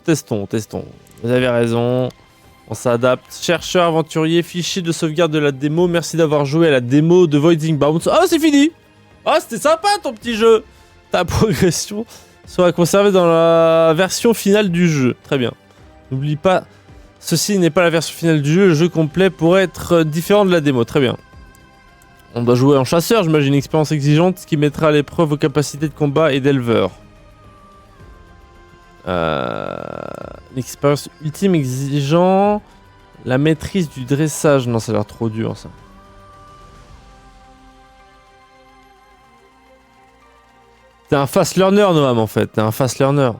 testons. Vous avez raison. On s'adapte. Chercheur, aventurier, fichier de sauvegarde de la démo. Merci d'avoir joué à la démo de Voiding Bounds. Oh, c'est fini! Oh, c'était sympa ton petit jeu! Ta progression sera conservée dans la version finale du jeu. Très bien. N'oublie pas, ceci n'est pas la version finale du jeu. Le jeu complet pourrait être différent de la démo. Très bien. On doit jouer en chasseur, j'imagine, une expérience exigeante, ce qui mettra à l'épreuve vos capacités de combat et d'éleveur. Une expérience ultime exigeant. La maîtrise du dressage. Non, ça a l'air trop dur ça. T'es un fast learner, Noam, en fait. T'es un fast learner.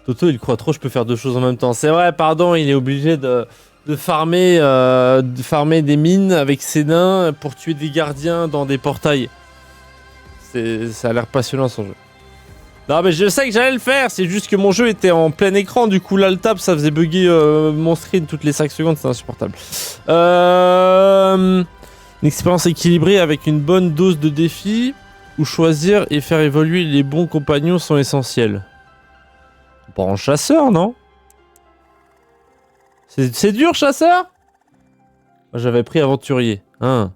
Toto, il croit trop, je peux faire deux choses en même temps. C'est vrai, pardon, il est obligé de farmer des mines avec ses nains pour tuer des gardiens dans des portails. Ça a l'air passionnant son jeu. Non mais je sais que j'allais le faire, c'est juste que mon jeu était en plein écran, du coup là le tab ça faisait bugger mon screen toutes les 5 secondes, c'est insupportable. Une expérience équilibrée avec une bonne dose de défis, où choisir et faire évoluer les bons compagnons sont essentiels. On part en chasseur, non? C'est dur chasseur? Moi j'avais pris aventurier, hein.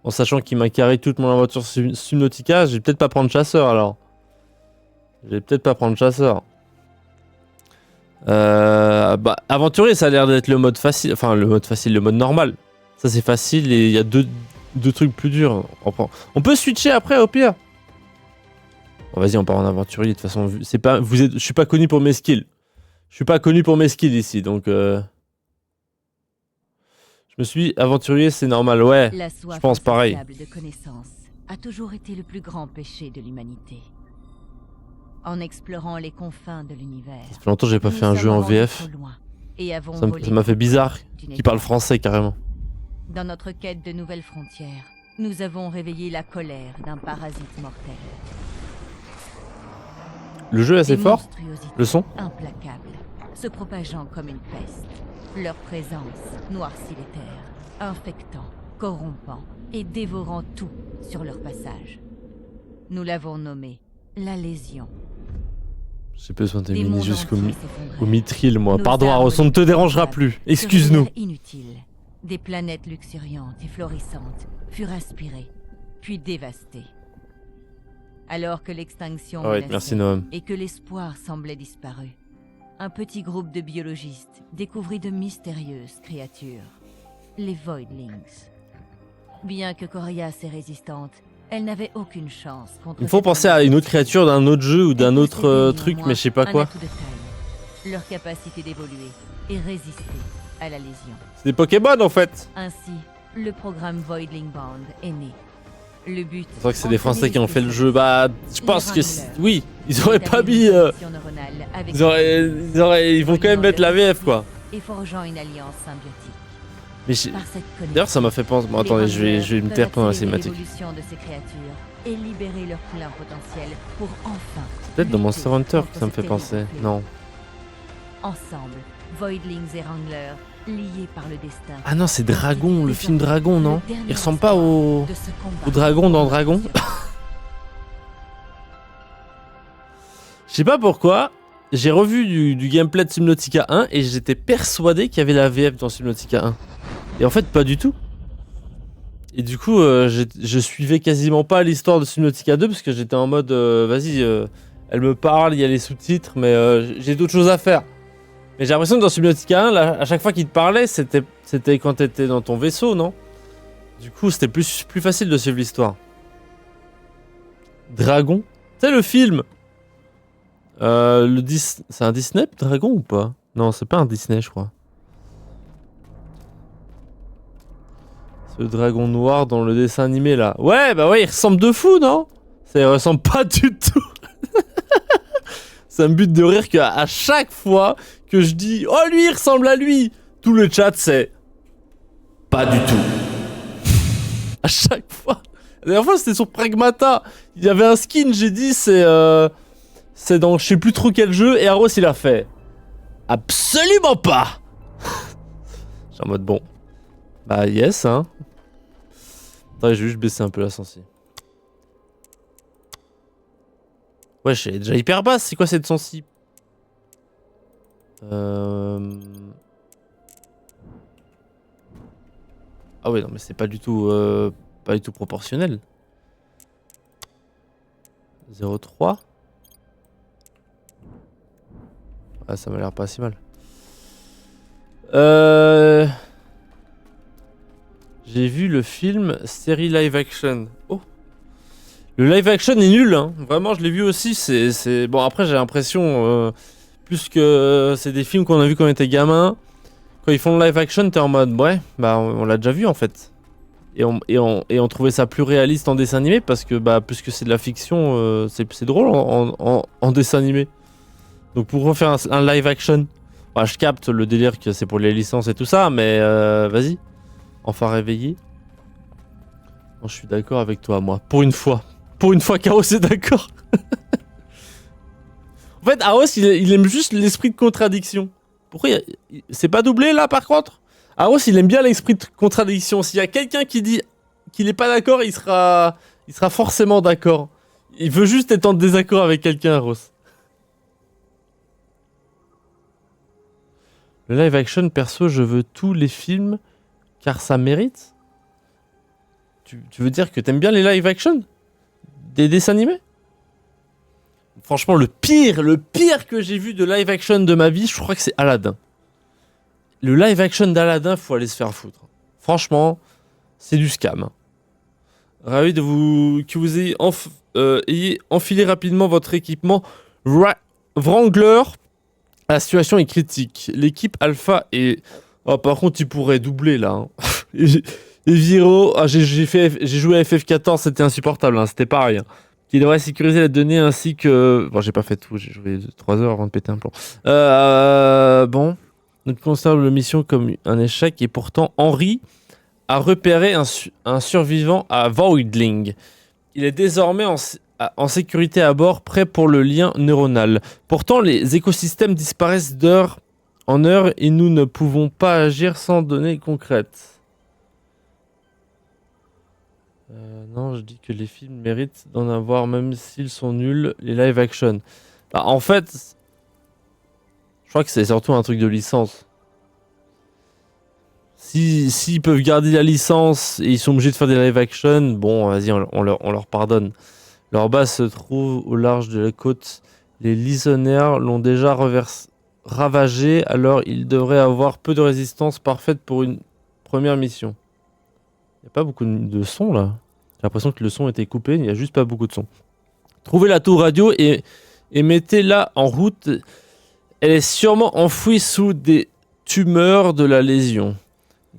En sachant qu'il m'a carré toute mon aventure Subnautica, je vais peut-être pas prendre chasseur alors. Bah, aventurier, ça a l'air d'être le mode facile. Enfin, le mode normal. Ça, c'est facile et il y a deux trucs plus durs. On peut switcher après, au pire. Bon, vas-y, on part en aventurier. De toute façon, je suis pas connu pour mes skills. Ici, donc... Je me suis dit, aventurier, c'est normal. Ouais, je pense pareil. De connaissance a toujours été le plus grand péché de l'humanité. En explorant les confins de l'univers. Ça fait longtemps que j'ai pas fait un jeu en VF. Ça m'a fait bizarre qu'il parle français carrément. Dans notre quête de nouvelles frontières, nous avons réveillé la colère d'un parasite mortel. Le jeu est assez fort. Le son implacable, se propageant comme une peste. Leur présence noircit les terres, infectant, corrompant et dévorant tout sur leur passage. Nous l'avons nommé la Légion. J'ai besoin de miner jusqu'au mithril, moi. Pardon, Aros, on ne te dérangera plus. Excuse-nous. Inutile. Des planètes luxuriantes et florissantes furent aspirées, puis dévastées. Alors que l'extinction menaçait et que l'espoir semblait disparu, un petit groupe de biologistes découvrit de mystérieuses créatures, les Voidlings. Bien que coriace et résistante, elle n'avait aucune chance contre... Il me faut penser à une autre créature d'un autre jeu ou d'un autre truc, mais je sais pas quoi. Leur capacité d'évoluer et résister à la lésion. C'est des Pokémon en fait. Ainsi, le programme Voidling Band est né. Le but... C'est vrai que c'est des Français qui ont fait le jeu. Bah, je pense que... Oui, ils auraient pas mis... Ils vont quand même mettre la VF quoi. Et forgeant une alliance symbiotique. Mais d'ailleurs ça m'a fait penser... Bon attendez, je vais me taire pendant la cinématique. De ces créatures et libérer leur plein potentiel pour enfin... C'est peut-être dans Monster Hunter que ça me fait penser. Non. Ensemble, Voidlings et Wranglers, liés par le destin... Ah non, c'est Dragon, le film Dragon, non? Il ressemble pas au dragon dans Dragon. Je sais pas pourquoi, j'ai revu du gameplay de Subnautica 1 et j'étais persuadé qu'il y avait la VF dans Subnautica 1. Et en fait, pas du tout. Et du coup, je suivais quasiment pas l'histoire de Subnautica 2 parce que j'étais en mode, vas-y, elle me parle, il y a les sous-titres, mais j'ai d'autres choses à faire. Mais j'ai l'impression que dans Subnautica 1, là, à chaque fois qu'il te parlait, c'était quand t'étais dans ton vaisseau, non? Du coup, c'était plus facile de suivre l'histoire. Dragon? C'est le film! C'est un Disney, Dragon, ou pas? Non, c'est pas un Disney, je crois. C'est le dragon noir dans le dessin animé, là. Ouais, bah ouais, il ressemble de fou, non? Ça il ressemble pas du tout. Ça me bute de rire qu'à chaque fois que je dis « Oh, lui, il ressemble à lui !» Tout le chat, c'est « Pas du tout. » À chaque fois. La dernière fois, c'était sur Pragmata. Il y avait un skin, j'ai dit, c'est dans je sais plus trop quel jeu, et Aros, il a fait « Absolument pas !» J'ai en mode « Bon. Bah, yes, hein. » Attends, je vais juste baisser un peu la sensi. Ouais, elle est déjà hyper basse. C'est quoi cette sensi? Ah ouais, non, mais c'est pas du tout proportionnel. 0,3. Ah, ça m'a l'air pas si mal. J'ai vu le film série live action. Oh. Le live action est nul, hein. Vraiment, je l'ai vu aussi. C'est... Bon, après, j'ai l'impression, plus que c'est des films qu'on a vu quand on était gamin. Quand ils font le live action, t'es en mode, ouais, bah, on l'a déjà vu en fait. Et on trouvait ça plus réaliste en dessin animé parce que, bah, puisque c'est de la fiction, c'est drôle en dessin animé. Donc pourquoi faire un live action? Bah, je capte le délire que c'est pour les licences et tout ça, mais vas-y. Enfin réveillé. Non, je suis d'accord avec toi, moi. Pour une fois. Pour une fois, Chaos est d'accord. En fait, Aos, il aime juste l'esprit de contradiction. Pourquoi c'est pas doublé là par contre? Aos, il aime bien l'esprit de contradiction. S'il y a quelqu'un qui dit qu'il est pas d'accord, il sera forcément d'accord. Il veut juste être en désaccord avec quelqu'un, Aos. Le live action, perso, je veux tous les films car ça mérite. Tu veux dire que t'aimes bien les live action des dessins animés? Franchement, le pire que j'ai vu de live action de ma vie, je crois que c'est Aladdin. Le live action d'Aladdin, faut aller se faire foutre. Franchement, c'est du scam. Ravi que vous ayez enfilé rapidement votre équipement Wrangler. La situation est critique. L'équipe Alpha est... Oh, par contre, il pourrait doubler là. Hein. Et Viro, j'ai joué à FF14, c'était insupportable, hein, c'était pareil. Hein. Qui devrait sécuriser la donnée ainsi que... Bon, j'ai pas fait tout, j'ai joué 3 heures avant de péter un plomb. Bon, nous considérons la mission comme un échec et pourtant Henry a repéré un survivant à Voidling. Il est désormais en sécurité à bord, prêt pour le lien neuronal. Pourtant, les écosystèmes disparaissent d'heure en heure et nous ne pouvons pas agir sans données concrètes. Non, je dis que les films méritent d'en avoir même s'ils sont nuls, les live action. Bah, en fait, je crois que c'est surtout un truc de licence. S'ils peuvent garder la licence et ils sont obligés de faire des live action, bon, vas-y, on leur pardonne. Leur base se trouve au large de la côte. Les Lisonaires l'ont déjà ravagé, alors ils devraient avoir peu de résistance parfaite pour une première mission. Il n'y a pas beaucoup de son là. J'ai l'impression que le son était coupé, il n'y a juste pas beaucoup de son. Trouvez la tour radio et mettez-la en route. Elle est sûrement enfouie sous des tumeurs de la lésion.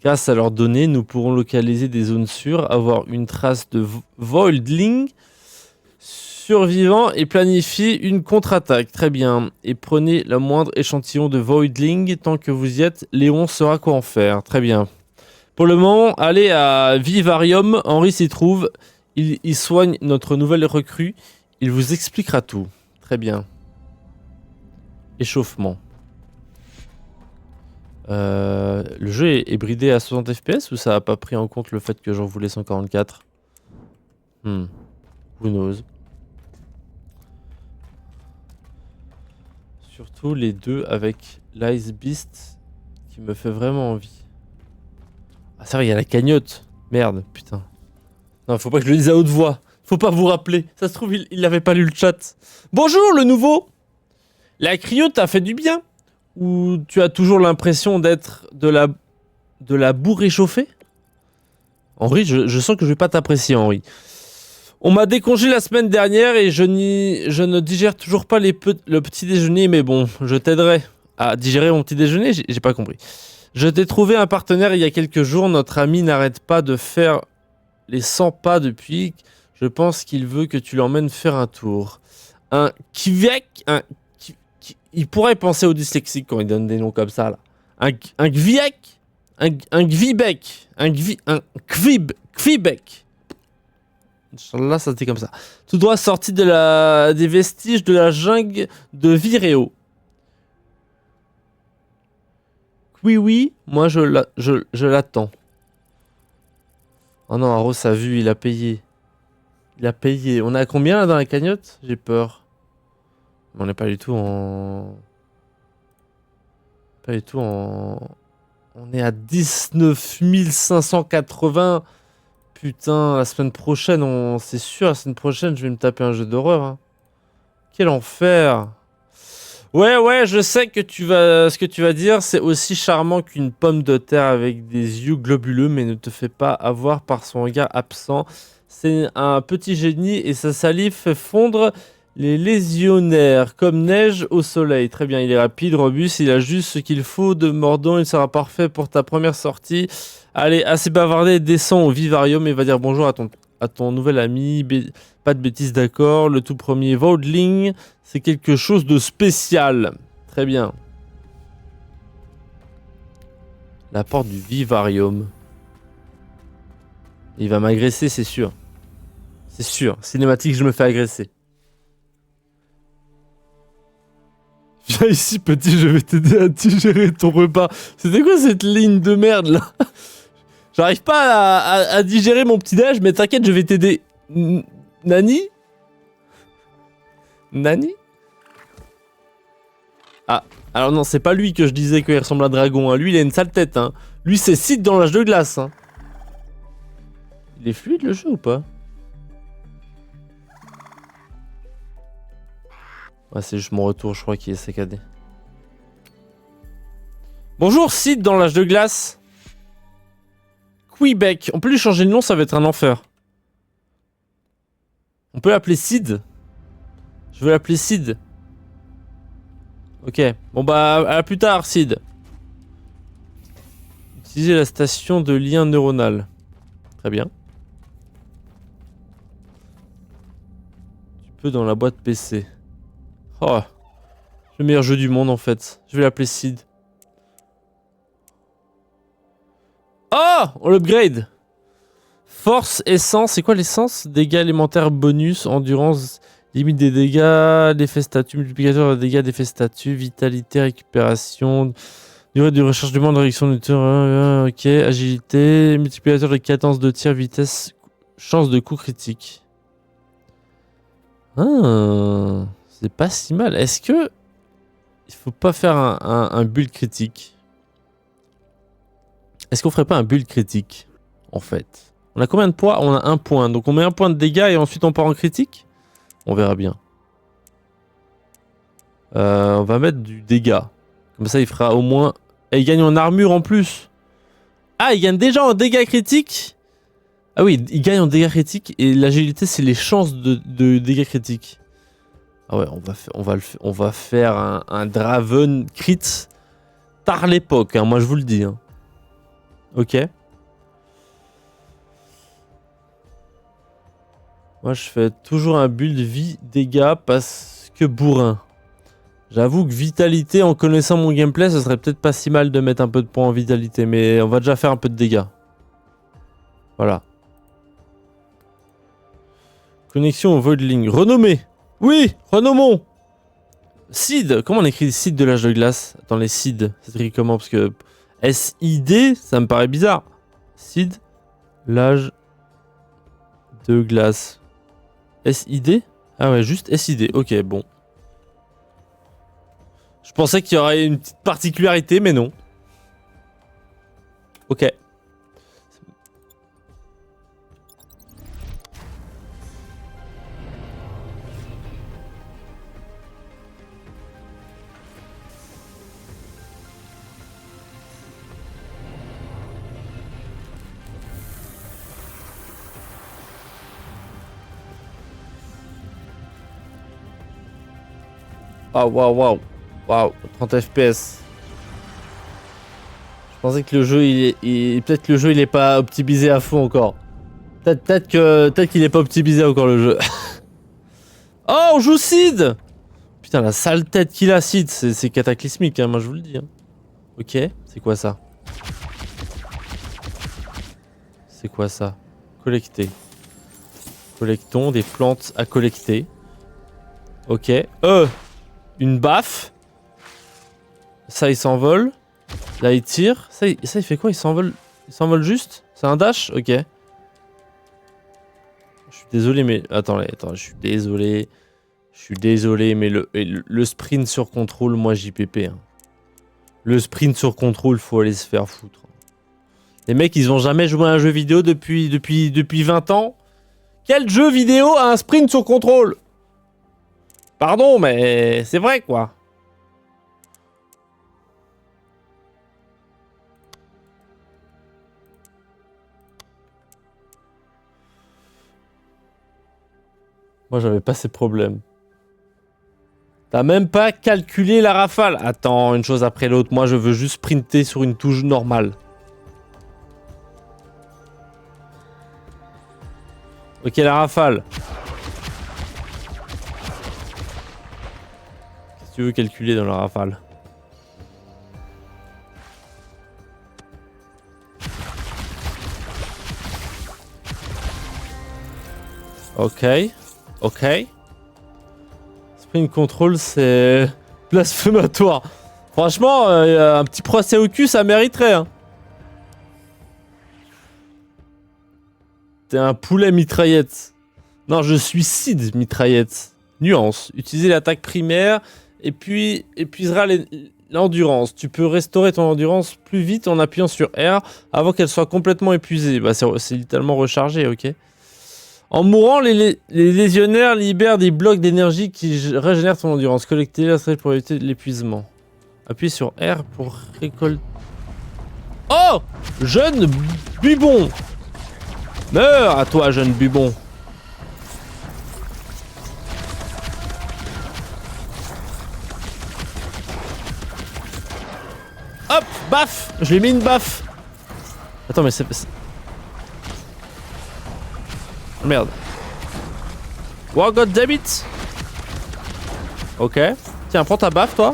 Grâce à leurs données, nous pourrons localiser des zones sûres, avoir une trace de Voidling survivant et planifier une contre-attaque. Très bien. Et prenez le moindre échantillon de Voidling. Tant que vous y êtes, Léon saura quoi en faire. Très bien. Pour le moment, allez à Vivarium. Henri s'y trouve. Il soigne notre nouvelle recrue. Il vous expliquera tout. Très bien. Échauffement. Le jeu est bridé à 60 FPS ou ça a pas pris en compte le fait que j'en voulais 144? Who knows. Surtout les deux avec l'Ice Beast qui me fait vraiment envie. Ah c'est vrai, il y a la cagnotte. Merde, putain. Non, faut pas que je le dise à haute voix. Faut pas vous rappeler. Ça se trouve, il avait pas lu le chat. Bonjour le nouveau. La cryo t'a fait du bien? Ou tu as toujours l'impression d'être de la boue réchauffée? Henri, je sens que je vais pas t'apprécier, Henri. On m'a décongé la semaine dernière et je ne digère toujours pas le petit déjeuner, mais bon, je t'aiderai à digérer mon petit déjeuner, j'ai pas compris. Je t'ai trouvé un partenaire il y a quelques jours, notre ami n'arrête pas de faire les 100 pas depuis. Je pense qu'il veut que tu l'emmènes faire un tour. Un Kviek, il pourrait penser aux dyslexiques quand il donne des noms comme ça là. Un Kviek, un Kvibek, un Kvibek. Inch'Allah, ça se dit comme ça. Tout droit sorti des vestiges de la jungle de Vireo. Oui, moi je l'attends. Oh non, Aros a vu, il a payé. Il a payé. On est à combien là dans la cagnotte? J'ai peur. On n'est pas du tout en... Pas du tout en... On est à 19 580. Putain, la semaine prochaine, c'est sûr, la semaine prochaine, je vais me taper un jeu d'horreur. Hein. Quel enfer. Ouais, je sais que ce que tu vas dire, c'est aussi charmant qu'une pomme de terre avec des yeux globuleux, mais ne te fais pas avoir par son regard absent. C'est un petit génie et sa salive fait fondre les légionnaires comme neige au soleil. Très bien, il est rapide, robuste, il a juste ce qu'il faut de mordant, il sera parfait pour ta première sortie. Allez, assez bavardé, descends au vivarium et va dire bonjour à ton nouvel ami. Pas de bêtises, d'accord. Le tout premier Vaudling, c'est quelque chose de spécial. Très bien. La porte du vivarium. Il va m'agresser, c'est sûr. C'est sûr. Cinématique, je me fais agresser. Viens ici, petit, je vais t'aider à digérer ton repas. C'était quoi cette ligne de merde, là? J'arrive pas à digérer mon petit-déj, mais t'inquiète, je vais t'aider. Nani? Nani? Ah, alors non, c'est pas lui que je disais qu'il ressemble à un dragon. Hein. Lui, il a une sale tête. Hein. Lui, c'est Sid dans l'âge de glace. Hein. Il est fluide, le jeu, ou pas? Ouais, c'est juste mon retour, je crois, qui est saccadé. Bonjour, Sid dans l'âge de glace. Quebec. On peut lui changer le nom, ça va être un enfer. On peut l'appeler Sid. Je veux l'appeler Sid. Ok. Bon bah, à plus tard, Sid. Utiliser la station de lien neuronal. Très bien. Tu peux dans la boîte PC. Oh. Le meilleur jeu du monde, en fait. Je vais l'appeler Sid. Oh! On l'upgrade. Force, essence. C'est quoi l'essence? Dégâts élémentaires bonus, endurance, limite des dégâts, d'effet statut, multiplicateur des dégâts, d'effet statut, vitalité, récupération, durée de rechargement, de réduction de tir, ok, agilité, multiplicateur de cadence de tir, vitesse, chance de coup critique. Ah, c'est pas si mal. Est-ce que il faut pas faire un build critique? Est-ce qu'on ferait pas un build critique, en fait? On a combien de points? On a 1 point. Donc on met 1 point de dégâts et ensuite on part en critique? On verra bien. On va mettre du dégât. Comme ça il fera au moins... Et il gagne en armure en plus. Ah, il gagne déjà en dégâts critiques? Ah oui, il gagne en dégâts critiques et l'agilité c'est les chances de dégâts critiques. Ah ouais, on va faire un Draven crit par l'époque, hein, moi je vous le dis. Hein. Ok. Moi, je fais toujours un build vie dégâts parce que bourrin. J'avoue que vitalité, en connaissant mon gameplay, ce serait peut-être pas si mal de mettre un peu de points en vitalité, mais on va déjà faire un peu de dégâts. Voilà. Connexion au Voidling. Renommé. Oui, renommons. Sid. Comment on écrit Sid de l'âge de glace? Attends, les Sid. C'est écrit comment? Parce que S-I-D, ça me paraît bizarre. Sid, l'âge de glace. S-I-D? Ah ouais, juste S-I-D. Ok, bon. Je pensais qu'il y aurait une petite particularité, mais non. Ok. Ah, waouh. Waouh, 30 FPS. Je pensais que le jeu, peut-être que le jeu, il est pas optimisé à fond encore. Peut-être qu'il est pas optimisé encore le jeu. Oh, on joue Sid. Putain, la sale tête qu'il a, Sid, c'est cataclysmique, hein, moi je vous le dis. Hein. Ok, c'est quoi ça? C'est quoi ça? Collecter. Collectons des plantes à collecter. Ok. Une baffe. Ça, il s'envole. Là, il tire. Ça, il fait quoi? Il s'envole. Il s'envole juste? C'est un dash? Ok. Je suis désolé, mais... Attends, je suis désolé. Je suis désolé, mais le sprint sur contrôle, moi JPP. Hein. Le sprint sur contrôle, faut aller se faire foutre. Les mecs, ils ont jamais joué à un jeu vidéo depuis 20 ans. Quel jeu vidéo a un sprint sur contrôle? Pardon, mais c'est vrai, quoi. Moi, j'avais pas ces problèmes. T'as même pas calculé la rafale. Attends, une chose après l'autre. Moi, je veux juste sprinter sur une touche normale. Ok, la rafale. Qu'est-ce que tu veux calculer dans la rafale? Ok. Ok. Sprint control, c'est blasphématoire. Franchement, un petit procès au cul, ça mériterait. Hein. T'es un poulet mitraillette. Non, je suicide mitraillette. Nuance. Utiliser l'attaque primaire et puis épuisera l'endurance. Tu peux restaurer ton endurance plus vite en appuyant sur R avant qu'elle soit complètement épuisée. Bah, c'est littéralement rechargé, ok. En mourant, les légionnaires libèrent des blocs d'énergie qui régénèrent ton endurance. Collectez-les pour éviter l'épuisement. Appuie sur R pour récolter... Oh! Jeune bubon! Meurs à toi, jeune bubon! Hop! Baf! Je lui ai mis une baffe! Attends, mais c'est... Merde. Wow, god damn it. Ok. Tiens, prends ta baffe, toi.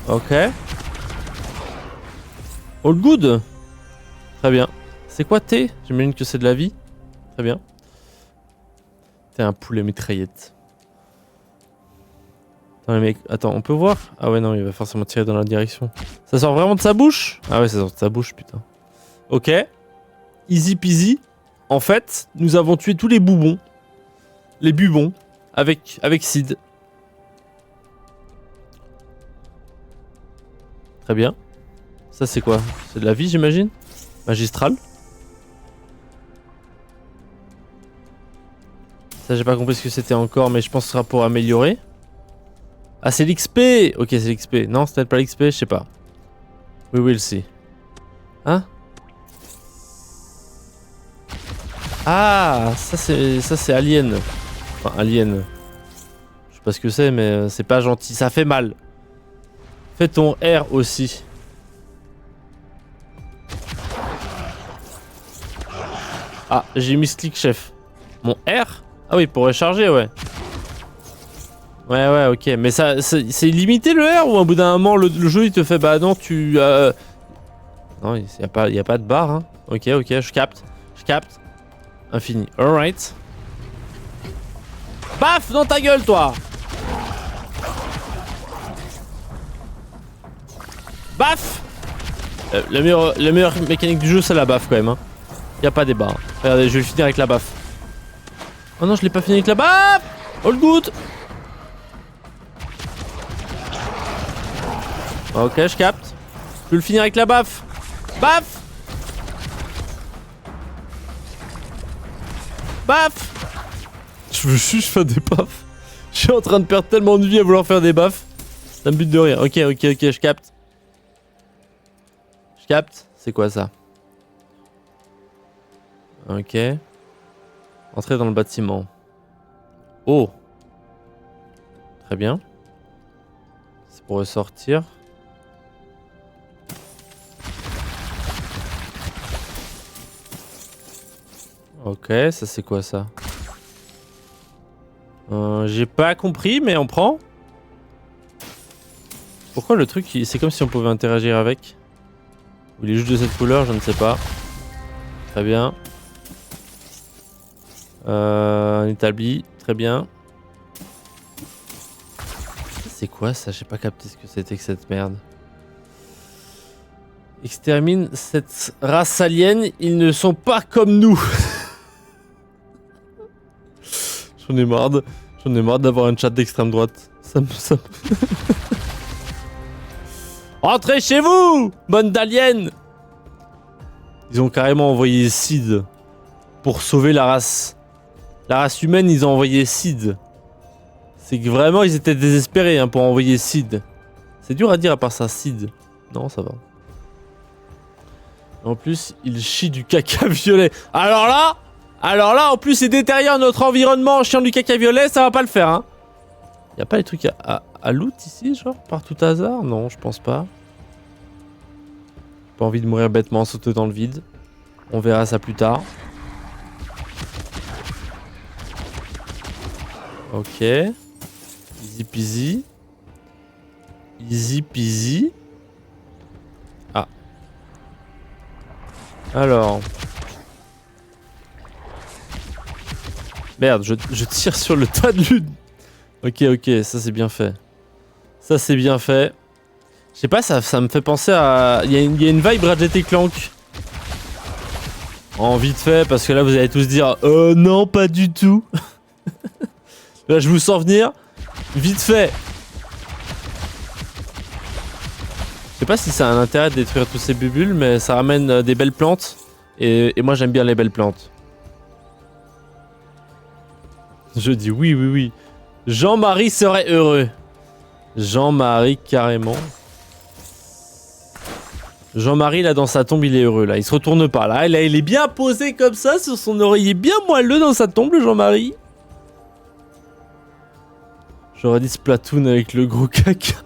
Ok. All good. Très bien. C'est quoi T? J'imagine que c'est de la vie. Très bien. T'es un poulet mitraillette. Attends, mec. Attends, on peut voir? Ah ouais, non, il va forcément tirer dans la direction. Ça sort vraiment de sa bouche? Ah ouais, ça sort de sa bouche, putain. Ok. Easy peasy. En fait, nous avons tué tous les boubons. Les bubons. Avec Sid. Très bien. Ça, c'est quoi? C'est de la vie, j'imagine? Magistral. Ça, j'ai pas compris ce que c'était encore, mais je pense que ce sera pour améliorer. Ah, c'est l'XP! Ok, c'est l'XP. Non, c'est peut-être pas l'XP, je sais pas. We will see. Hein? Ah, ça c'est Alien. Enfin, Alien. Je sais pas ce que c'est, mais c'est pas gentil. Ça fait mal. Fais ton R aussi. Ah, j'ai mis clic chef. Mon R? Ah oui, pour recharger, ouais. Ouais, ok. Mais ça, c'est limité le R ou au bout d'un moment le jeu il te fait bah non, tu. Non, y a pas de barre, hein. Ok, je capte. Infini. Alright. Paf dans ta gueule, toi. Baf. La meilleure mécanique du jeu, c'est la baffe quand même. Hein. Y a pas débat. Hein. Regardez, je vais le finir avec la baffe. Oh non, je l'ai pas fini avec la baffe. All good. Ok, je capte. Je vais le finir avec la baffe. Baf. Baf. Je veux juste faire des baffes. Je suis en train de perdre tellement de vie à vouloir faire des baffes. Ça me bute de rire. Ok, je capte. Je capte. C'est quoi ça? Ok. Entrer dans le bâtiment. Oh. Très bien. C'est pour ressortir. Ok, ça c'est quoi ça? J'ai pas compris, mais on prend. Pourquoi le truc, c'est comme si on pouvait interagir avec? Ou il est juste de cette couleur, je ne sais pas. Très bien. Établi, très bien. C'est quoi ça? J'ai pas capté ce que c'était que cette merde. Extermine cette race alien, ils ne sont pas comme nous. J'en ai marre d'avoir un chat d'extrême droite. Ça me... Rentrez chez vous, bande d'aliens! Ils ont carrément envoyé Sid pour sauver la race. La race humaine, ils ont envoyé Sid. C'est que vraiment, ils étaient désespérés hein, pour envoyer Sid. C'est dur à dire à part ça, Sid. Non, ça va. En plus, il chie du caca violet. Alors là, en plus, il détériore notre environnement en chiant du caca violet, ça va pas le faire, hein. Y'a pas les trucs à loot ici, genre, par tout hasard? Non, je pense pas. Pas envie de mourir bêtement en sautant dans le vide. On verra ça plus tard. Ok. Easy peasy. Easy peasy. Ah. Alors. Merde, je tire sur le toit de lune. Ok, ça c'est bien fait. Ça c'est bien fait. Je sais pas, ça me fait penser à... Il y a une vibe Ratchet & Clank. En vite fait, parce que là vous allez tous dire non, pas du tout. Là je vous sens venir. Vite fait. Je sais pas si ça a un intérêt de détruire tous ces bulles, mais ça ramène des belles plantes. Et moi j'aime bien les belles plantes. Je dis oui. Jean-Marie serait heureux. Jean-Marie carrément. Jean-Marie là dans sa tombe il est heureux là. Il se retourne pas là. Il est bien posé comme ça sur son oreiller bien moelleux dans sa tombe le Jean-Marie. J'aurais dit Splatoon avec le gros caca.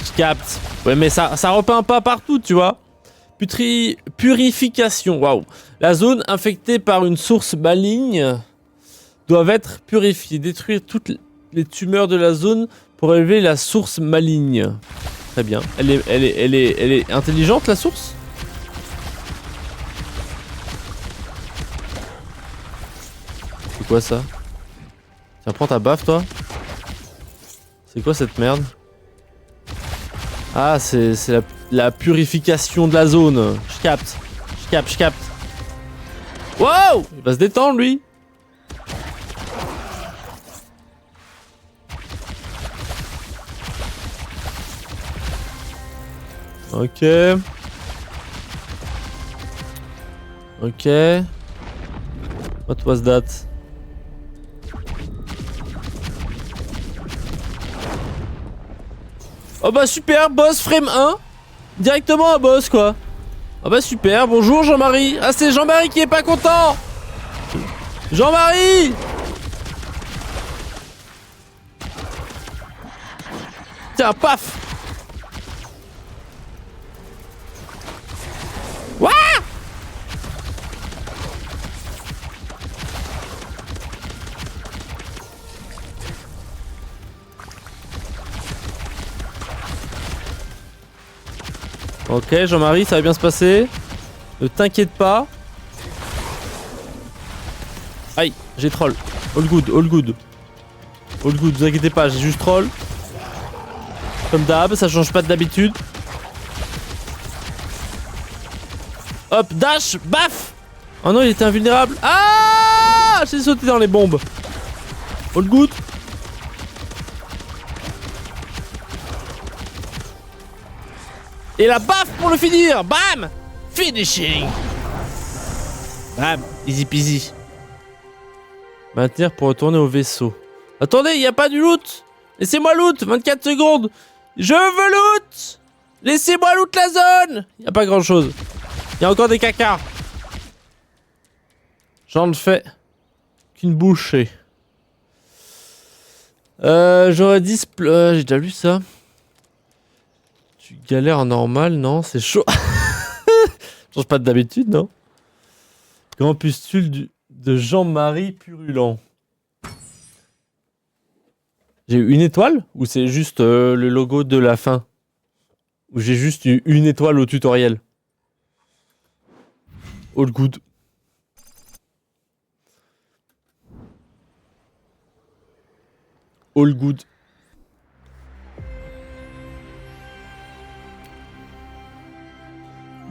Je capte. Ouais mais ça repeint pas partout tu vois. Purification. Waouh. La zone infectée par une source maligne doivent être purifiées. Détruire toutes les tumeurs de la zone pour élever la source maligne. Très bien. Elle est intelligente la source? C'est quoi ça? Tiens, prends ta baffe toi. C'est quoi cette merde? Ah, c'est la purification de la zone. Je capte. Wow! Il va se détendre lui. Ok. What was that? Oh bah super, boss frame 1. Directement à boss quoi. Oh bah super, bonjour Jean-Marie. Ah c'est Jean-Marie qui est pas content. Jean-Marie. Tiens, paf. Wouah! Ok, Jean-Marie, ça va bien se passer. Ne t'inquiète pas. Aïe, j'ai troll. All good. Vous inquiétez pas, j'ai juste troll. Comme d'hab, ça change pas d'habitude. Hop, dash, baf. Oh non, il était invulnérable. Ah, j'ai sauté dans les bombes. All good. Et la baf pour le finir. Bam. Finishing. Bam, easy peasy. Maintenir pour retourner au vaisseau. Attendez, il n'y a pas du loot. Laissez-moi loot, 24 secondes. Je veux loot. Laissez-moi loot la zone. Il n'y a pas grand chose. Il y a encore des cacas. J'en fais qu'une bouchée. J'aurais dit... j'ai déjà lu ça. Tu galères en normal, non? C'est chaud. Change pas d'habitude, non? Grand pustule de Jean-Marie Purulent. J'ai eu une étoile? Ou c'est juste le logo de la fin? Ou j'ai juste eu une étoile au tutoriel? All good. All good.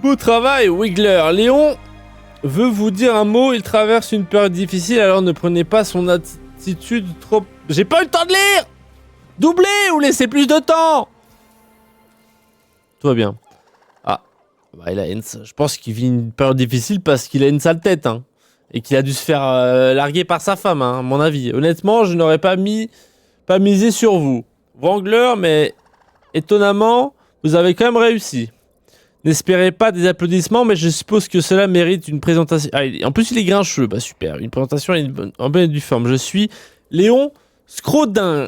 Beau travail, Wiggler. Léon veut vous dire un mot, il traverse une période difficile, alors ne prenez pas son attitude trop... J'ai pas eu le temps de lire! Doublez ou laissez plus de temps! Tout va bien. Ah, bah il a une... Je pense qu'il vit une période difficile parce qu'il a une sale tête, hein. Et qu'il a dû se faire larguer par sa femme, hein, à mon avis. Honnêtement, je n'aurais pas misé sur vous. Wrangler, mais étonnamment, vous avez quand même réussi. N'espérez pas des applaudissements, mais je suppose que cela mérite une présentation. Ah, en plus, il est grincheux. Bah super, une présentation en bonne et due forme. Je suis Léon Schrödinger,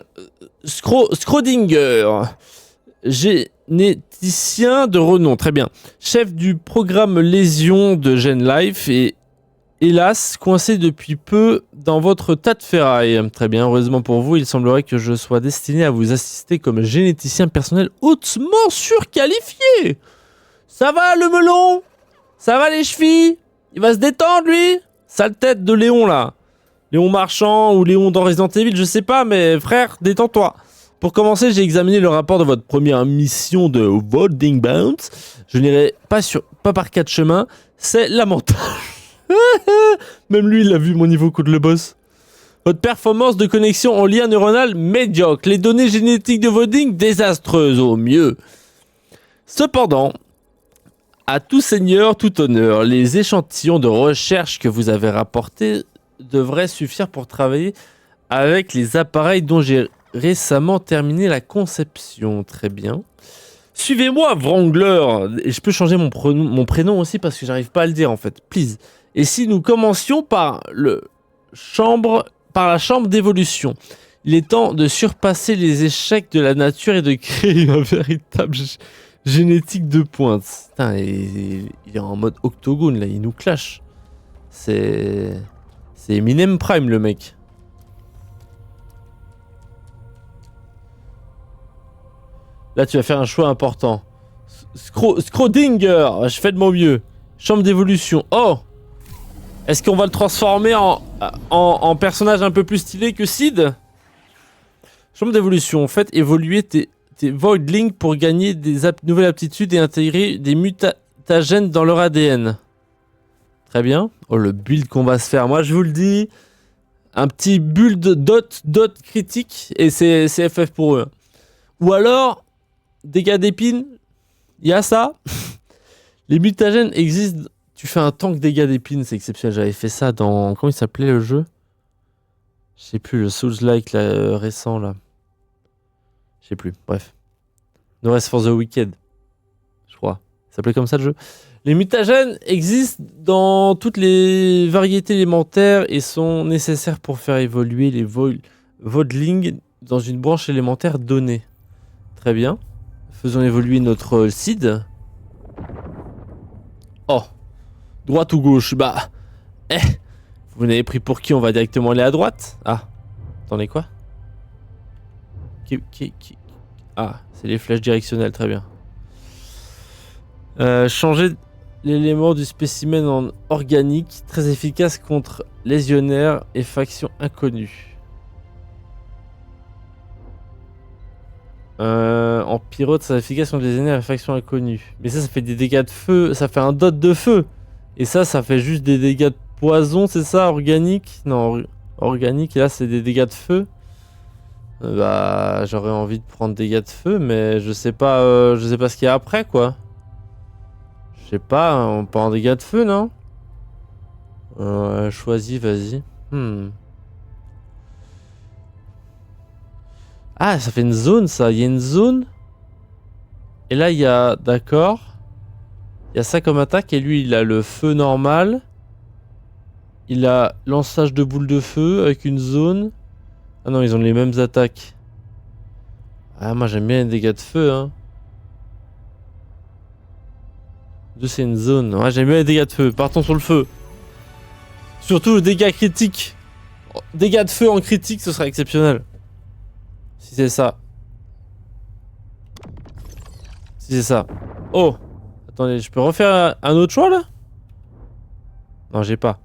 généticien de renom. Très bien. Chef du programme Lésion de GenLife et hélas, coincé depuis peu dans votre tas de ferraille. Très bien, heureusement pour vous, il semblerait que je sois destiné à vous assister comme généticien personnel hautement surqualifié. Ça va le melon? Ça va les chevilles? Il va se détendre lui? Sale tête de Léon là. Léon Marchand ou Léon dans Resident Evil, je sais pas, mais frère, détends-toi. Pour commencer, j'ai examiné le rapport de votre première mission de Volding Bound. Je n'irai pas par quatre chemins, c'est lamentable. Même lui, il a vu mon niveau coup de le boss. Votre performance de connexion en lien neuronal médiocre. Les données génétiques de Volding désastreuses au mieux. Cependant, à tout seigneur, tout honneur, les échantillons de recherche que vous avez rapportés devraient suffire pour travailler avec les appareils dont j'ai récemment terminé la conception. Très bien. Suivez-moi, Wrangler. Et je peux changer mon prénom aussi parce que j'arrive pas à le dire en fait. Please. Et si nous commencions par la chambre d'évolution, il est temps de surpasser les échecs de la nature et de créer un véritable génétique de pointe. Putain, il est en mode octogone là, il nous clash. C'est Eminem Prime le mec. Là tu vas faire un choix important. Schrödinger, je fais de mon mieux. Chambre d'évolution. Oh! Est-ce qu'on va le transformer en personnage un peu plus stylé que Sid? Chambre d'évolution. Faites évoluer tes Voidlings pour gagner des nouvelles aptitudes et intégrer des mutagènes dans leur ADN. Très bien. Oh, le build qu'on va se faire. Moi, je vous le dis. Un petit build dot critique et c'est FF pour eux. Ou alors, dégâts d'épines. Il y a ça. Les mutagènes existent. Tu fais un tank dégâts d'épines, c'est exceptionnel. J'avais fait ça dans... Comment il s'appelait le jeu? Je sais plus, le Souls-like récent là. Je sais plus, bref. No Rest for the Wicked. Je crois. Ça s'appelait comme ça le jeu. Les mutagènes existent dans toutes les variétés élémentaires et sont nécessaires pour faire évoluer les Voidlings dans une branche élémentaire donnée. Très bien. Faisons évoluer notre Sid. Oh. Droite ou gauche? Bah... Vous n'avez pris pour qui? On va directement aller à droite? Ah. Attendez, quoi? Ah, c'est les flèches directionnelles, très bien. Changer l'élément du spécimen en organique, très efficace contre légionnaires et factions inconnues. En pyrote, c'est efficace contre les légionnaires et factions inconnues. Mais ça fait des dégâts de feu, ça fait un dot de feu. Et ça fait juste des dégâts de poison, c'est ça, organique? Non, organique, et là c'est des dégâts de feu. Bah, j'aurais envie de prendre dégâts de feu, mais je sais pas ce qu'il y a après, quoi. Je sais pas, on part en dégâts de feu, non? Choisis, vas-y. Ah, ça fait une zone, ça. Il y a une zone. Et là, il y a... D'accord. Il y a ça comme attaque, et lui, il a le feu normal. Il a lançage de boules de feu avec une zone. Ah non, ils ont les mêmes attaques. Ah, moi, j'aime bien les dégâts de feu, hein. Deux, c'est une zone. Ouais, j'aime bien les dégâts de feu. Partons sur le feu. Surtout le dégât critique. Dégâts de feu en critique, ce serait exceptionnel. Si c'est ça. Si c'est ça. Oh! Attendez, je peux refaire un autre choix là? Non, j'ai pas.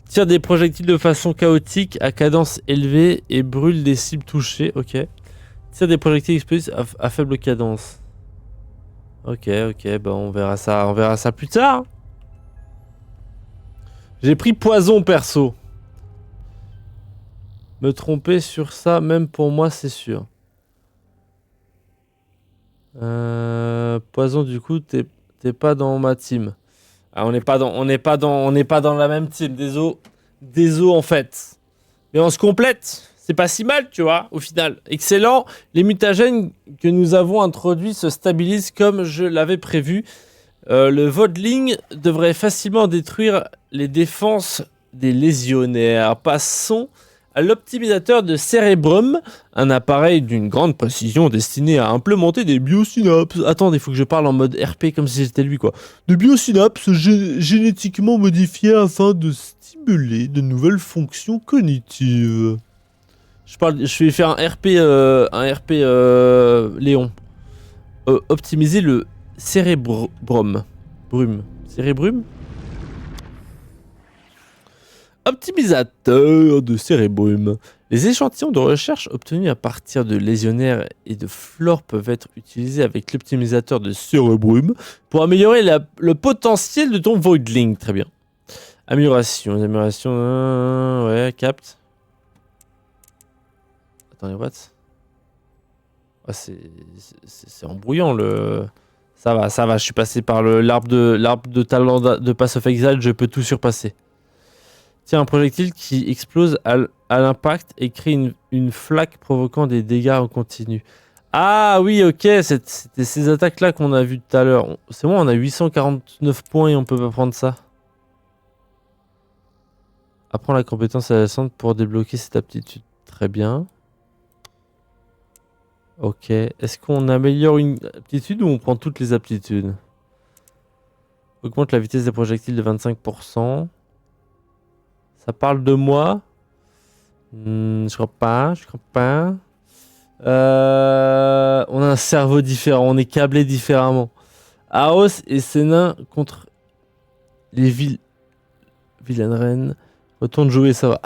Tire des projectiles de façon chaotique à cadence élevée et brûle des cibles touchées. Ok. Tire des projectiles explosifs à faible cadence. Ok, bah on verra ça plus tard. J'ai pris poison perso. Me tromper sur ça, même pour moi, c'est sûr. Poison, du coup, t'es pas dans ma team. Ah, on n'est pas dans la même team. Désolé en fait. Mais on se complète. C'est pas si mal, tu vois, au final. Excellent. Les mutagènes que nous avons introduits se stabilisent comme je l'avais prévu. Le Vodling devrait facilement détruire les défenses des légionnaires. Passons à l'optimisateur de Cérébrum, un appareil d'une grande précision destiné à implémenter des biosynapses. Attendez, il faut que je parle en mode RP comme si j'étais lui, quoi. De biosynapses génétiquement modifiées afin de stimuler de nouvelles fonctions cognitives. Je vais faire un RP Léon. Optimiser le Cérébrum. Cérébrum? Optimisateur de Cérébrum. Les échantillons de recherche obtenus à partir de légionnaires et de flore peuvent être utilisés avec l'optimisateur de Cérébrum pour améliorer le potentiel de ton Voidling. Très bien. Amélioration. Ouais, capte. Attendez, what? Ah, c'est embrouillant le... Ça va, je suis passé par l'arbre de talent de Pass of Exile, je peux tout surpasser. Tiens, un projectile qui explose à l'impact et crée une flaque provoquant des dégâts en continu. Ah oui, ok, c'était ces attaques-là qu'on a vues tout à l'heure. C'est bon, on a 849 points et on peut pas prendre ça. Apprends la compétence adjacente pour débloquer cette aptitude. Très bien. Ok, est-ce qu'on améliore une aptitude ou on prend toutes les aptitudes? Augmente la vitesse des projectiles de 25%. Ça parle de moi? Je crois pas, on a un cerveau différent, on est câblé différemment. Aos et Sénin contre les vilaines reines. Retourne jouer, ça va.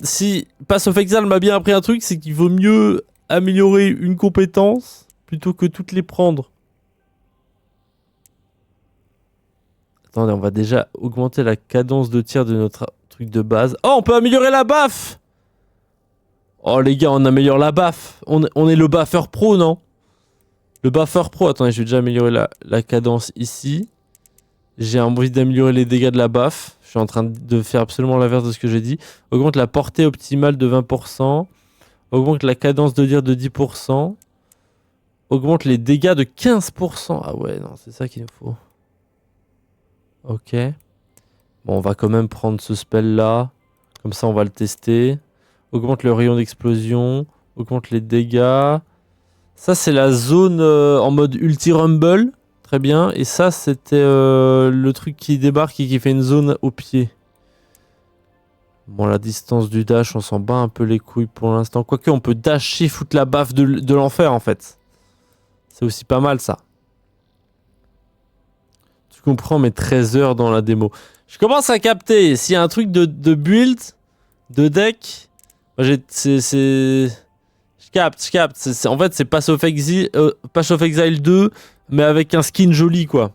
Si Pass of Exile m'a bien appris un truc, c'est qu'il vaut mieux améliorer une compétence plutôt que toutes les prendre. Attendez, on va déjà augmenter la cadence de tir de notre truc de base. Oh, on peut améliorer la baffe! Oh les gars, on améliore la baffe. On est le buffer pro, non? Le buffer pro, attendez, je vais déjà améliorer la cadence ici. J'ai envie d'améliorer les dégâts de la baffe. Je suis en train de faire absolument l'inverse de ce que j'ai dit. Augmente la portée optimale de 20%. Augmente la cadence de tir de 10%. Augmente les dégâts de 15%. Ah ouais, non, c'est ça qu'il nous faut. Ok. Bon, on va quand même prendre ce spell là. Comme ça, on va le tester. Augmente le rayon d'explosion. Augmente les dégâts. Ça, c'est la zone en mode ulti-rumble. Très bien. Et ça, c'était le truc qui débarque et qui fait une zone au pied. Bon, la distance du dash, on s'en bat un peu les couilles pour l'instant. Quoique, on peut dasher, foutre la baffe de l'enfer, en fait. C'est aussi pas mal, ça. Tu comprends mes 13 heures dans la démo. Je commence à capter. S'il y a un truc de build, de deck, moi, je capte. En fait, c'est Pass of Exile 2, mais avec un skin joli, quoi.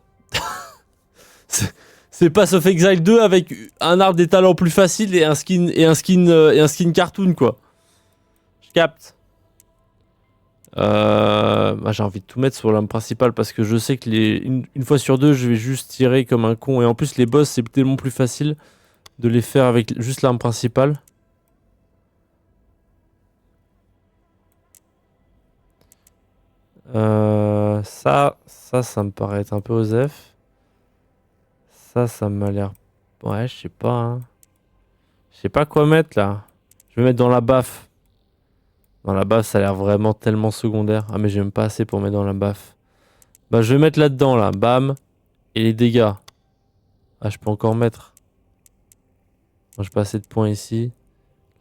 C'est Pass of Exile 2 avec un arbre des talents plus facile et un skin cartoon, quoi. Je capte. J'ai envie de tout mettre sur l'arme principale parce que je sais que une fois sur deux, je vais juste tirer comme un con. Et en plus, les boss, c'est tellement plus facile de les faire avec juste l'arme principale. Ça me paraît être un peu osef. Ça m'a l'air... Ouais, je sais pas. Hein. Je sais pas quoi mettre là. Je vais mettre dans la baffe. Dans la baffe, ça a l'air vraiment tellement secondaire. Ah, mais j'aime pas assez pour mettre dans la baffe. Bah, je vais mettre là-dedans là. Bam. Et les dégâts. Ah, je peux encore mettre. Moi, j'ai pas assez de points ici.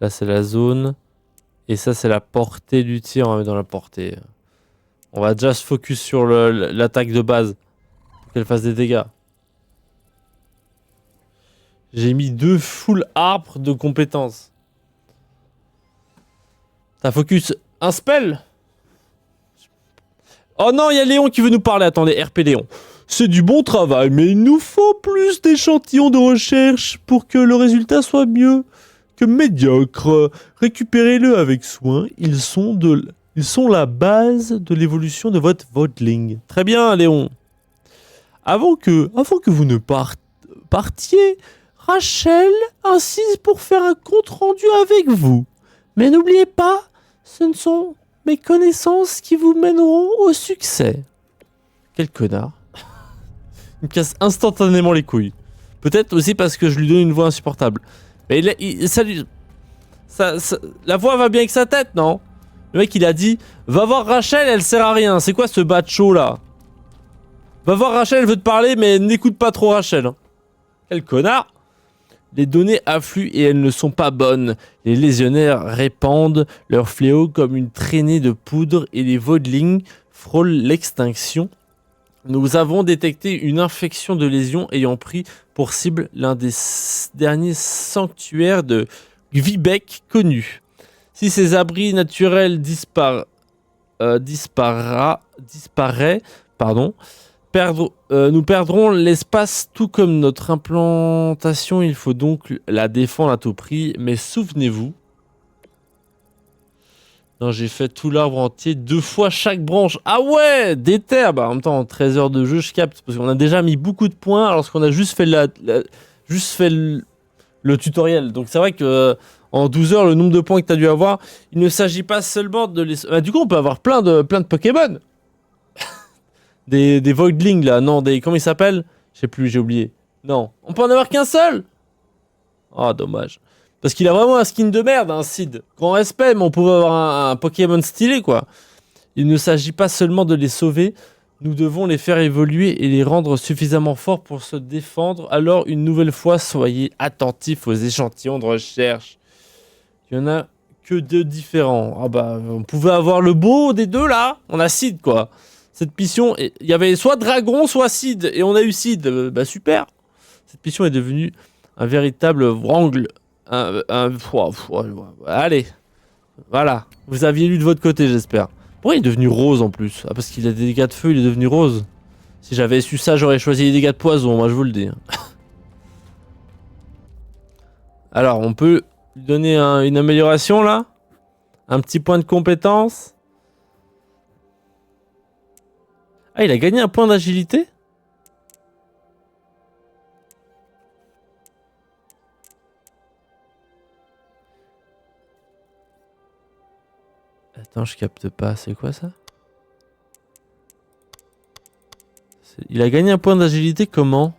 Là, c'est la zone. Et ça, c'est la portée du tir. On va mettre dans la portée. On va déjà se focus sur l'attaque de base. Pour qu'elle fasse des dégâts. J'ai mis 2 full arbres de compétences. Ça focus. Un spell. Oh non, il y a Léon qui veut nous parler. Attendez, RP Léon. c'est du bon travail, mais il nous faut plus d'échantillons de recherche pour que le résultat soit mieux que médiocre. Récupérez-le avec soin, ils sont la base de l'évolution de votre Voidling. Très bien, Léon. Avant que vous ne partiez, Rachel insiste pour faire un compte-rendu avec vous. Mais n'oubliez pas, ce ne sont mes connaissances qui vous mèneront au succès. Quel connard. Il me casse instantanément les couilles. Peut-être aussi parce que je lui donne une voix insupportable. Mais la voix va bien avec sa tête, non? Le mec, il a dit, va voir Rachel, elle sert à rien. C'est quoi ce bacho là? Va voir Rachel, elle veut te parler, mais n'écoute pas trop Rachel. Quel connard. Les données affluent et elles ne sont pas bonnes. Les légionnaires répandent leur fléau comme une traînée de poudre et les Voidlings frôlent l'extinction. Nous avons détecté une infection de lésions ayant pris pour cible l'un des derniers sanctuaires de Gvibek connus. Si ces abris naturels disparaît, nous perdrons l'espace tout comme notre implantation. Il faut donc la défendre à tout prix. Mais souvenez-vous... Non, j'ai fait tout l'arbre entier 2 fois chaque branche. Ah ouais, déter. Bah, en même temps, en 13 heures de jeu, je capte. Parce qu'on a déjà mis beaucoup de points alors qu'on a juste fait, le tutoriel. Donc c'est vrai que en 12 heures, le nombre de points que tu as dû avoir, il ne s'agit pas seulement de les... Bah, du coup, on peut avoir plein de Pokémon. des Voidlings, là. Non, comment ils s'appellent? Je sais plus, j'ai oublié. Non. On peut en avoir qu'un seul? Ah, dommage. Parce qu'il a vraiment un skin de merde, hein, Sid. Grand respect, mais on pouvait avoir un Pokémon stylé, quoi. Il ne s'agit pas seulement de les sauver, nous devons les faire évoluer et les rendre suffisamment forts pour se défendre. Alors, une nouvelle fois, soyez attentifs aux échantillons de recherche. Il y en a que 2 différents. Ah bah, on pouvait avoir le beau des 2, là. On a Sid, quoi. Cette mission, il y avait soit Dragon, soit Sid. Et on a eu Sid. Bah, super. Cette mission est devenue un véritable wrangle. Allez, voilà, vous aviez lu de votre côté, j'espère. Pourquoi il est devenu rose en plus? Ah, parce qu'il a des dégâts de feu, il est devenu rose. Si j'avais su ça, j'aurais choisi les dégâts de poison, moi je vous le dis. Alors, on peut lui donner une amélioration là? Un petit point de compétence? Ah, il a gagné un point d'agilité? Attends, je capte pas. C'est quoi ça? Il a gagné un point d'agilité comment?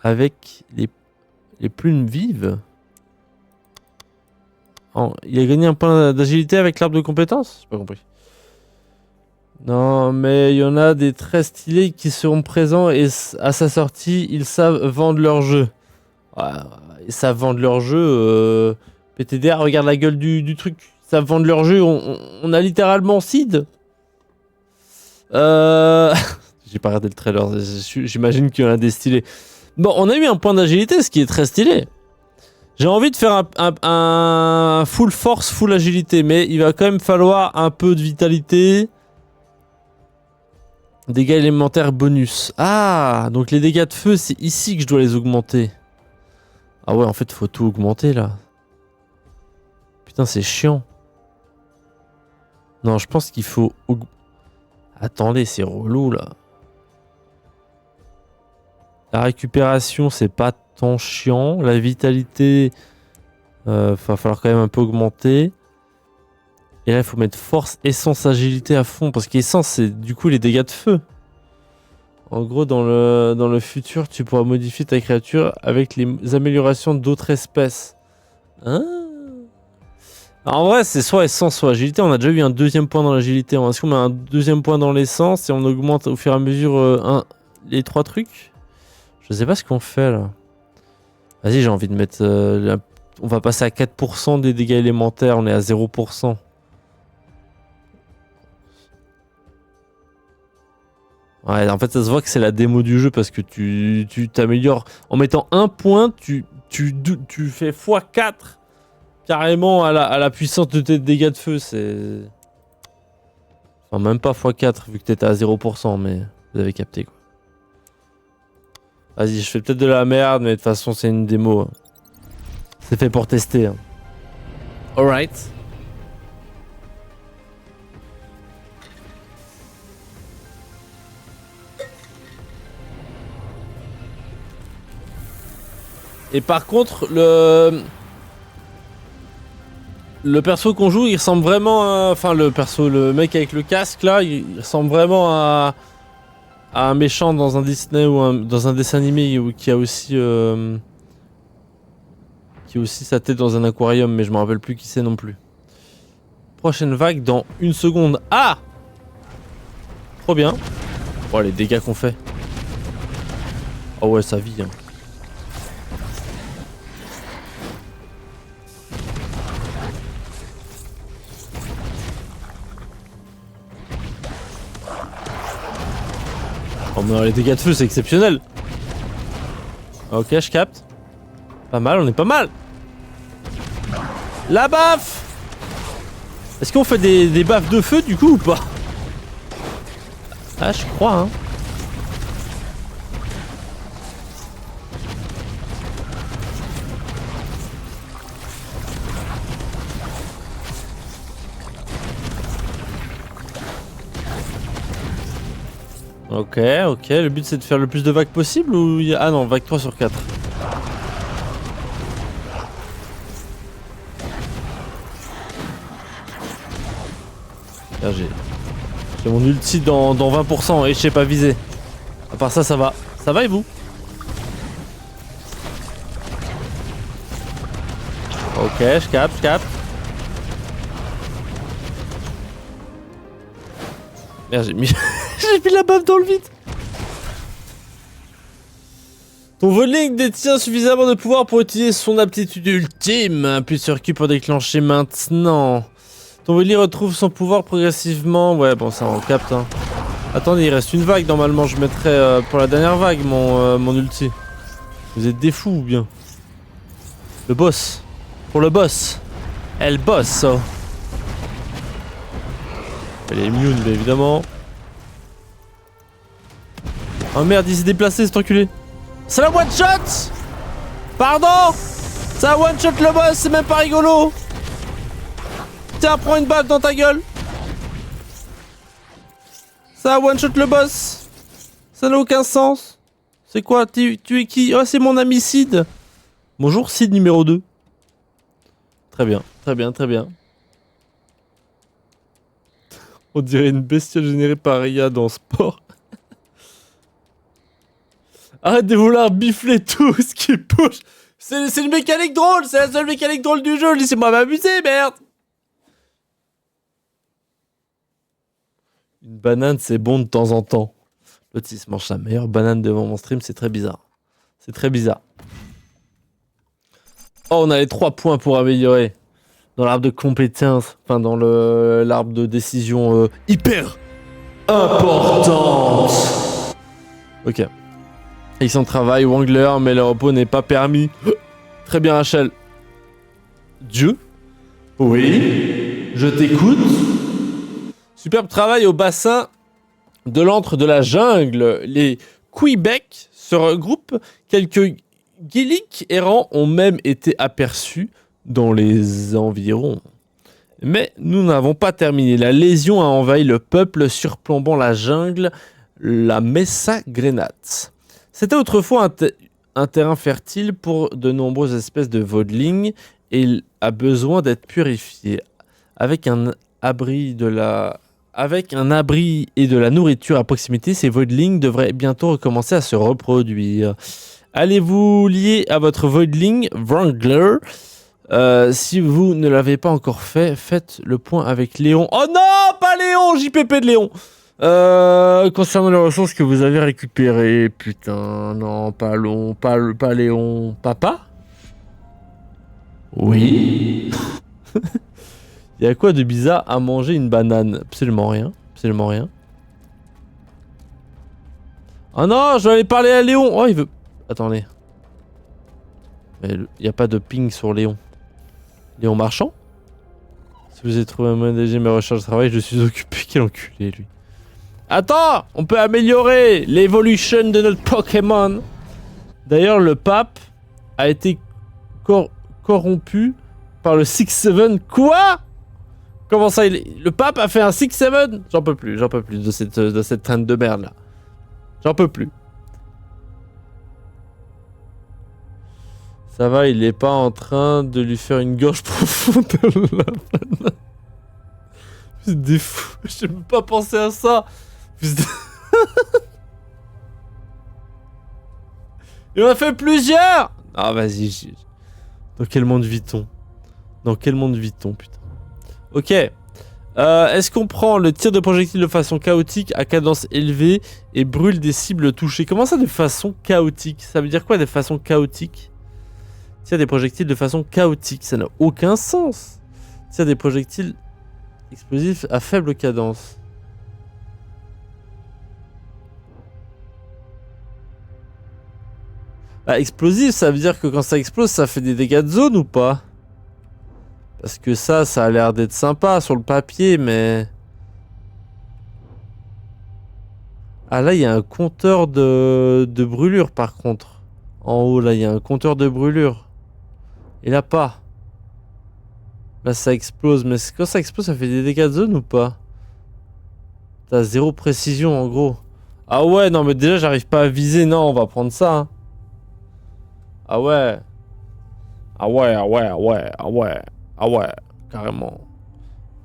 Avec les plumes vives? Oh, il a gagné un point d'agilité avec l'arbre de compétences? J'ai pas compris. Non, mais il y en a des très stylés qui seront présents et à sa sortie, ils savent vendre leur jeu. Ouais, ils savent vendre leur jeu. PTDR, regarde la gueule du truc. Ils savent vendre leur jeu. On a littéralement Sid. J'ai pas regardé le trailer. J'imagine qu'il y en a des stylés. Bon, on a eu un point d'agilité, ce qui est très stylé. J'ai envie de faire un full force, full agilité, mais il va quand même falloir un peu de vitalité. Dégâts élémentaires bonus. Ah, donc les dégâts de feu, c'est ici que je dois les augmenter. Ah ouais, en fait, faut tout augmenter, là. Putain, c'est chiant. Non, je pense qu'il faut... Attendez, c'est relou, là. La récupération, c'est pas tant chiant. La vitalité, va falloir quand même un peu augmenter. Et là, il faut mettre force, essence, agilité à fond. Parce qu'essence, c'est du coup les dégâts de feu. En gros, dans le futur, tu pourras modifier ta créature avec les améliorations d'autres espèces. Hein? En vrai, c'est soit essence, soit agilité. On a déjà eu un 2e point dans l'agilité. Est-ce qu'on met un 2e point dans l'essence et on augmente au fur et à mesure les 3 trucs? Je sais pas ce qu'on fait là. Vas-y, j'ai envie de mettre... on va passer à 4% des dégâts élémentaires. On est à 0%. Ouais, en fait, ça se voit que c'est la démo du jeu parce que tu t'améliores. En mettant 1 point, tu fais x4 carrément à la puissance de tes dégâts de feu. C'est... Enfin, même pas x4 vu que t'étais à 0%, mais... Vous avez capté quoi. Vas-y, je fais peut-être de la merde, mais de toute façon c'est une démo. C'est fait pour tester. Hein. Alright. Et par contre, le perso qu'on joue, il ressemble vraiment à... Enfin, le mec avec le casque, là, il ressemble vraiment à un méchant dans un Disney ou dans un dessin animé qui a aussi sa tête dans un aquarium, mais je me rappelle plus qui c'est non plus. Prochaine vague dans 1 seconde. Ah! Trop bien. Oh, les dégâts qu'on fait. Oh ouais, ça vit, hein. Oh mais les dégâts de feu c'est exceptionnel. Ok, je capte. Pas mal, on est pas mal. La baffe. Est-ce qu'on fait des baffes de feu du coup ou pas? Ah je crois hein. Ok, ok, le but c'est de faire le plus de vagues possible ou il y a... Ah non, vague 3 sur 4. Là j'ai mon ulti dans 20% et je sais pas viser. À part ça, ça va. Ça va et vous? Ok, je capte, je capte. Merde, j'ai mis... j'ai mis la baffe dans le vide. Ton voling détient suffisamment de pouvoir pour utiliser son aptitude ultime. Appuie sur Q pour déclencher maintenant. Ton voling retrouve son pouvoir progressivement. Ouais, bon, ça on capte. Hein. Attendez, il reste une vague. Normalement, je mettrai pour la dernière vague mon ulti. Vous êtes des fous ou bien? Le boss. Pour le boss. Elle boss. Elle est immune, bien évidemment. Oh merde, il s'est déplacé cet enculé. C'est la one shot. Pardon. Ça one shot le boss, c'est même pas rigolo. Tiens, prends une balle dans ta gueule. Ça one shot le boss. Ça n'a aucun sens. C'est quoi? Tu es qui? Oh, c'est mon ami Sid. Bonjour Sid numéro 2. Très bien, très bien, très bien. On dirait une bestiole générée par IA dans Sport. Arrête de vouloir bifler tout ce qui bouge. C'est une mécanique drôle, c'est la seule mécanique drôle du jeu. Laissez-moi m'amuser, merde. Une banane, c'est bon de temps en temps. L'autre, il se mange sa meilleure banane devant mon stream, c'est très bizarre. C'est très bizarre. Oh, on a les 3 points pour améliorer. Dans l'arbre de compétences, enfin dans l'arbre de décision hyper importante. Ok. Ils sont travail, Wangler, mais le repos n'est pas permis. Très bien, Rachel. Dieu? Oui. Je t'écoute. Superbe travail au bassin de l'antre de la jungle. Les Quebec se regroupent. Quelques Gilliks errants ont même été aperçus dans les environs. Mais nous n'avons pas terminé. La lésion a envahi le peuple, surplombant la jungle, la Mesa Grenat. C'était autrefois un terrain fertile pour de nombreuses espèces de vodelings et il a besoin d'être purifié. Avec un abri et de la nourriture à proximité, ces vodelings devraient bientôt recommencer à se reproduire. Allez-vous lier à votre vodeling Wrangler? Si vous ne l'avez pas encore fait, faites le point avec Léon. Oh non, pas Léon, JPP de Léon. Concernant les ressources que vous avez récupérées, putain, non, pas Léon. Papa? Oui. Il y a quoi de bizarre à manger une banane? Absolument rien, absolument rien. Oh non, je vais aller parler à Léon. Oh, il veut... Attendez. Il n'y a pas de ping sur Léon. Léon Marchand? Si vous avez trouvé un moyen d'alléger mes recherches de travail, je suis occupé. Quel enculé, lui. Attends, on peut améliorer l'évolution de notre Pokémon. D'ailleurs, le pape a été corrompu par le 6-7. Quoi? Comment ça, le pape a fait un 6-7? J'en peux plus de cette traîne de merde là. J'en peux plus. Ça va, il est pas en train de lui faire une gorge profonde. C'est des fous. J'ai même pas pensé à ça. Il en a fait plusieurs. Ah vas-y. Dans quel monde vit-on? Dans quel monde vit-on, putain? Ok. Est-ce qu'on prend le tir de projectile de façon chaotique à cadence élevée et brûle des cibles touchées? Comment ça de façon chaotique? Ça veut dire quoi de façon chaotique? Tire des projectiles de façon chaotique, ça n'a aucun sens. Tire des projectiles explosifs à faible cadence. Bah, explosif, ça veut dire que quand ça explose, ça fait des dégâts de zone ou pas? Parce que ça a l'air d'être sympa sur le papier, mais... Ah là, il y a un compteur de brûlure par contre. En haut, là, il y a un compteur de brûlure. Et là, pas. Là, ça explose. Mais quand ça explose, ça fait des dégâts de zone ou pas? T'as 0 précision, en gros. Ah ouais, non, mais déjà, j'arrive pas à viser. Non, on va prendre ça. Hein. Ah ouais. Ah ouais, ah ouais, ah ouais, ah ouais. Ah ouais, carrément.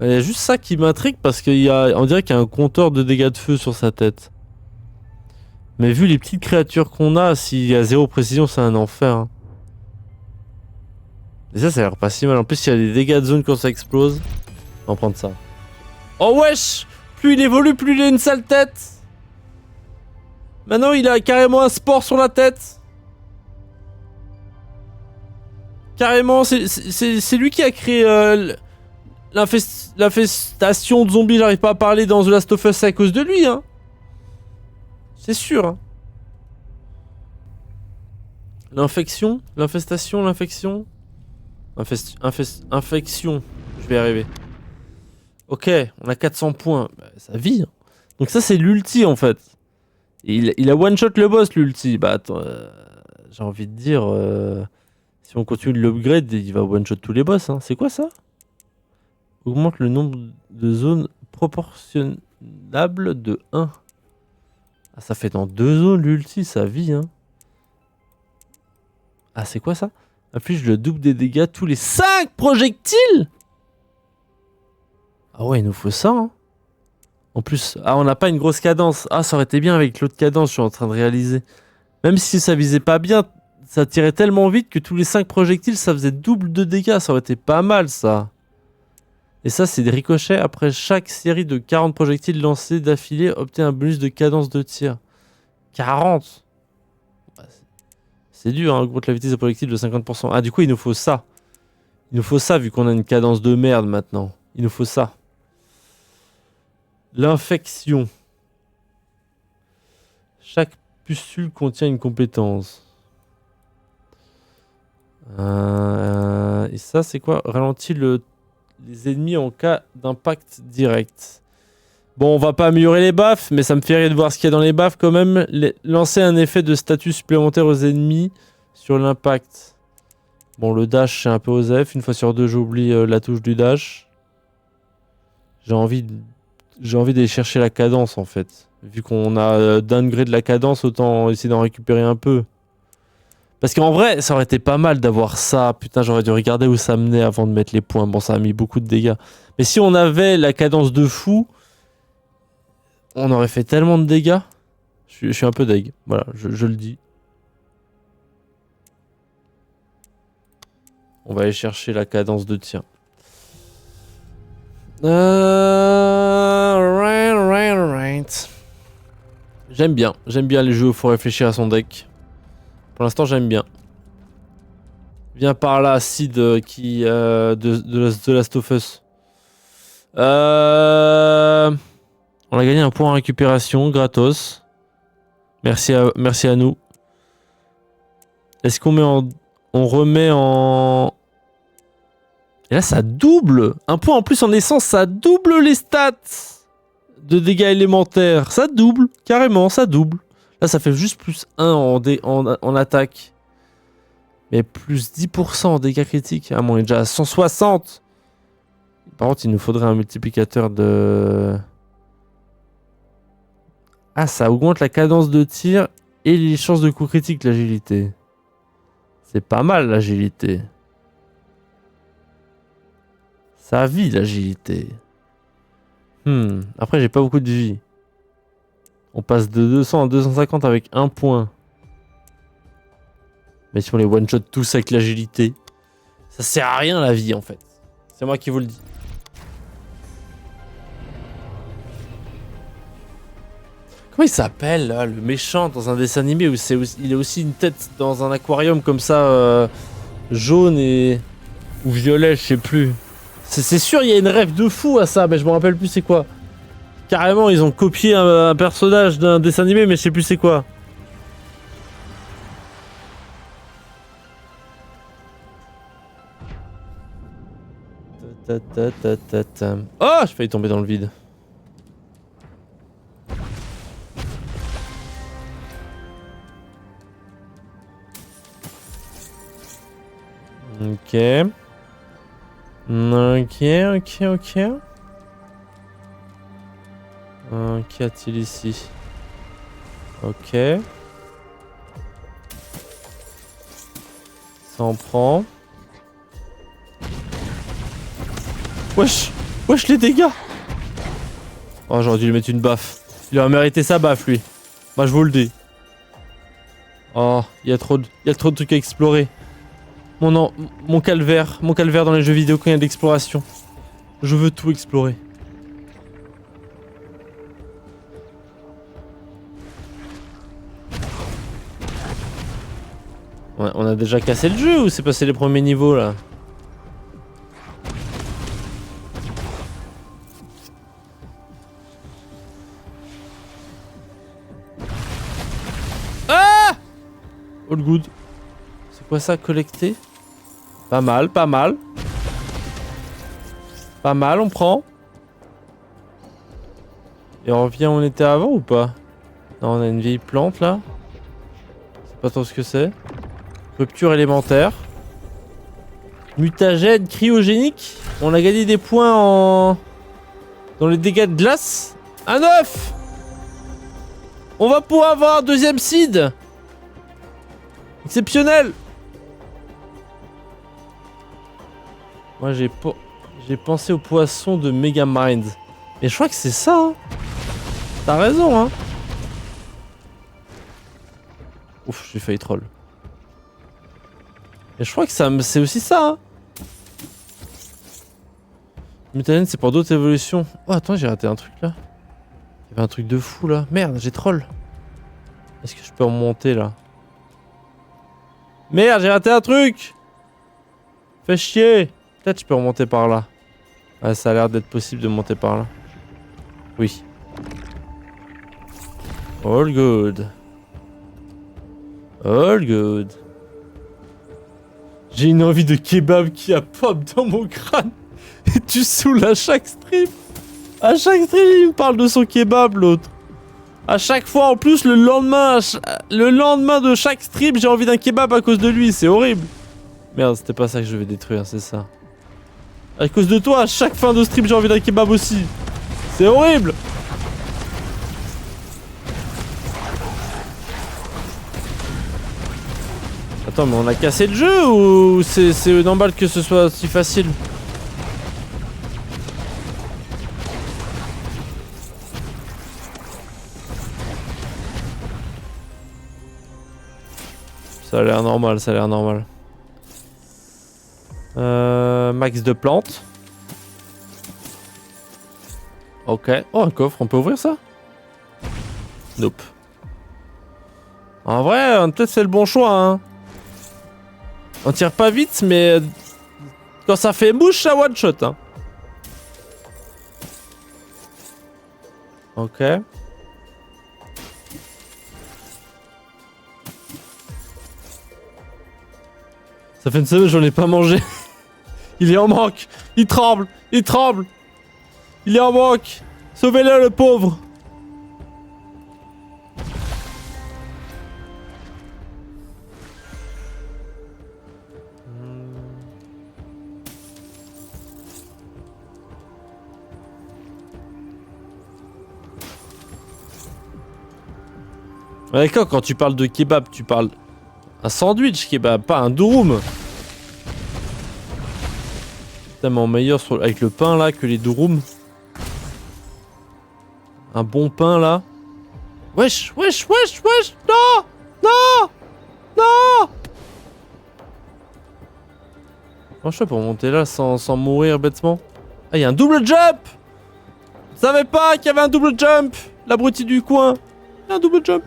Il y a juste ça qui m'intrigue parce qu'il y a... On dirait qu'il y a un compteur de dégâts de feu sur sa tête. Mais vu les petites créatures qu'on a, s'il y a 0 précision, c'est un enfer. Hein. Et ça a l'air pas si mal. En plus, il y a des dégâts de zone quand ça explose. On va prendre ça. Oh wesh! Plus il évolue, plus il a une sale tête. Maintenant, il a carrément un sport sur la tête. Carrément, c'est lui qui a créé l'infestation de zombies. J'arrive pas à parler dans The Last of Us à cause de lui. Hein. C'est sûr. Hein. L'infection, l'infestation, l'infection. Infection. Je vais y arriver. Ok, on a 400 points. Bah, ça vit. Hein. Donc ça, c'est l'ulti en fait. Et il a one-shot le boss, l'ulti. Bah attends, j'ai envie de dire... Si on continue de l'upgrade, il va one-shot tous les boss. Hein. C'est quoi ça? Augmente le nombre de zones proportionnable de 1. Ah, ça fait dans 2 zones l'ulti, ça vit. Hein. Ah, c'est quoi ça? Inflige le double des dégâts tous les 5 projectiles. Ah ouais, il nous faut ça. Hein. En plus, ah, on n'a pas une grosse cadence. Ah, ça aurait été bien avec l'autre cadence, je suis en train de réaliser. Même si ça visait pas bien, ça tirait tellement vite que tous les 5 projectiles, ça faisait double de dégâts. Ça aurait été pas mal, ça. Et ça, c'est des ricochets. Après chaque série de 40 projectiles lancés d'affilée, obtient un bonus de cadence de tir. 40. C'est dur, hein, augmente la vitesse des projectiles de 50%. Ah, du coup, il nous faut ça. Il nous faut ça, vu qu'on a une cadence de merde maintenant. Il nous faut ça. L'infection. Chaque pustule contient une compétence. Et ça, c'est quoi? Ralentit les ennemis en cas d'impact direct. Bon, on va pas améliorer les baffes, mais ça me fait rire de voir ce qu'il y a dans les baffes quand même. Lancer un effet de statut supplémentaire aux ennemis sur l'impact. Bon, le dash, c'est un peu osef. Une fois sur deux, j'oublie la touche du dash. J'ai envie d'aller chercher la cadence, en fait. Vu qu'on a downgrade la cadence, autant essayer d'en récupérer un peu. Parce qu'en vrai, ça aurait été pas mal d'avoir ça. Putain, j'aurais dû regarder où ça menait avant de mettre les points. Bon, ça a mis beaucoup de dégâts. Mais si on avait la cadence de fou, on aurait fait tellement de dégâts. Je suis un peu deg. Voilà, je le dis. On va aller chercher la cadence de tir. Right. J'aime bien les jeux où il faut réfléchir à son deck. Pour l'instant, j'aime bien. Viens par là, Sid, qui de The Last of Us. On a gagné un point en récupération, gratos. Merci à nous. Est-ce qu'on remet en... Et là, ça double. Un point en plus en essence, ça double les stats. de dégâts élémentaires. Ça double, carrément, ça double. Là, ça fait juste plus 1 en attaque. Mais plus 10% en dégâts critiques. Ah, bon, on est déjà à 160. Par contre, il nous faudrait un multiplicateur de... Ah, ça augmente la cadence de tir et les chances de coup critique, l'agilité. C'est pas mal, l'agilité. Ça vit, l'agilité. Après, j'ai pas beaucoup de vie. On passe de 200 à 250 avec 1 point. Mais si on les one-shot tous avec l'agilité, ça sert à rien la vie en fait. C'est moi qui vous le dis. Comment il s'appelle là, le méchant dans un dessin animé où il a aussi une tête dans un aquarium comme ça, jaune et... ou violet, je sais plus. C'est sûr, il y a une rêve de fou à ça, mais je me rappelle plus c'est quoi. Carrément, ils ont copié un personnage d'un dessin animé, mais je sais plus c'est quoi. Oh, j'ai failli tomber dans le vide. Ok. Ok. Qu'y a-t-il ici? Ok. Ça en prend. Wesh les dégâts. Oh, j'aurais dû lui mettre une baffe. Il aurait mérité sa baffe, lui. Moi, je vous le dis. Oh, il y a trop de trucs à explorer. Mon calvaire dans les jeux vidéo quand il y a de l'exploration. Je veux tout explorer. Ouais, on a déjà cassé le jeu ou c'est passé les premiers niveaux là? Ah! All good. C'est quoi ça, collecter? Pas mal. Pas mal, on prend. Et on revient où on était avant ou pas? Non, on a une vieille plante là. C'est pas trop ce que c'est. Rupture élémentaire. Mutagène cryogénique. On a gagné des points dans les dégâts de glace. Un 9. On va pouvoir avoir un deuxième seed. Exceptionnel. Moi j'ai pensé au poisson de Megamind. Mais je crois que c'est ça hein. T'as raison hein. Ouf, j'ai failli troll. Et je crois que c'est aussi ça hein. Mutagène c'est pour d'autres évolutions. Oh attends, j'ai raté un truc là. Il y avait un truc de fou là. Merde, j'ai troll. Est-ce que je peux remonter là? Merde, j'ai raté un truc. Fais chier. Peut-être je peux remonter par là. Ouais, ça a l'air d'être possible de monter par là. Oui. All good. All good. J'ai une envie de kebab qui a pop dans mon crâne. Et tu saoules à chaque stream. À chaque stream, il me parle de son kebab, l'autre. À chaque fois, en plus, le lendemain de chaque stream, j'ai envie d'un kebab à cause de lui. C'est horrible. Merde, c'était pas ça que je vais détruire, c'est ça. À cause de toi, à chaque fin de stream, j'ai envie d'un kebab aussi. C'est horrible. Attends, mais on a cassé le jeu ou c'est normal que ce soit si facile? Ça a l'air normal, ça a l'air normal. Max de plantes. Ok. Oh, un coffre, on peut ouvrir ça? Nope. En vrai, peut-être c'est le bon choix, hein. On tire pas vite, mais quand ça fait mouche, ça one shot, hein. Ok. Ça fait une semaine, j'en ai pas mangé. Il est en manque. Il tremble. Il tremble. Il est en manque. Sauvez-le, le pauvre. D'accord, quand tu parles de kebab, tu parles un sandwich kebab, pas un durum. Tellement meilleur avec le pain là que les durum. Un bon pain là. Wesh, wesh, wesh, wesh. Non, non, non. Comment je fais pour monter là sans mourir bêtement? Ah, il y a un double jump. Je savais pas qu'il y avait un double jump. L'abruti du coin. Il y a un double jump.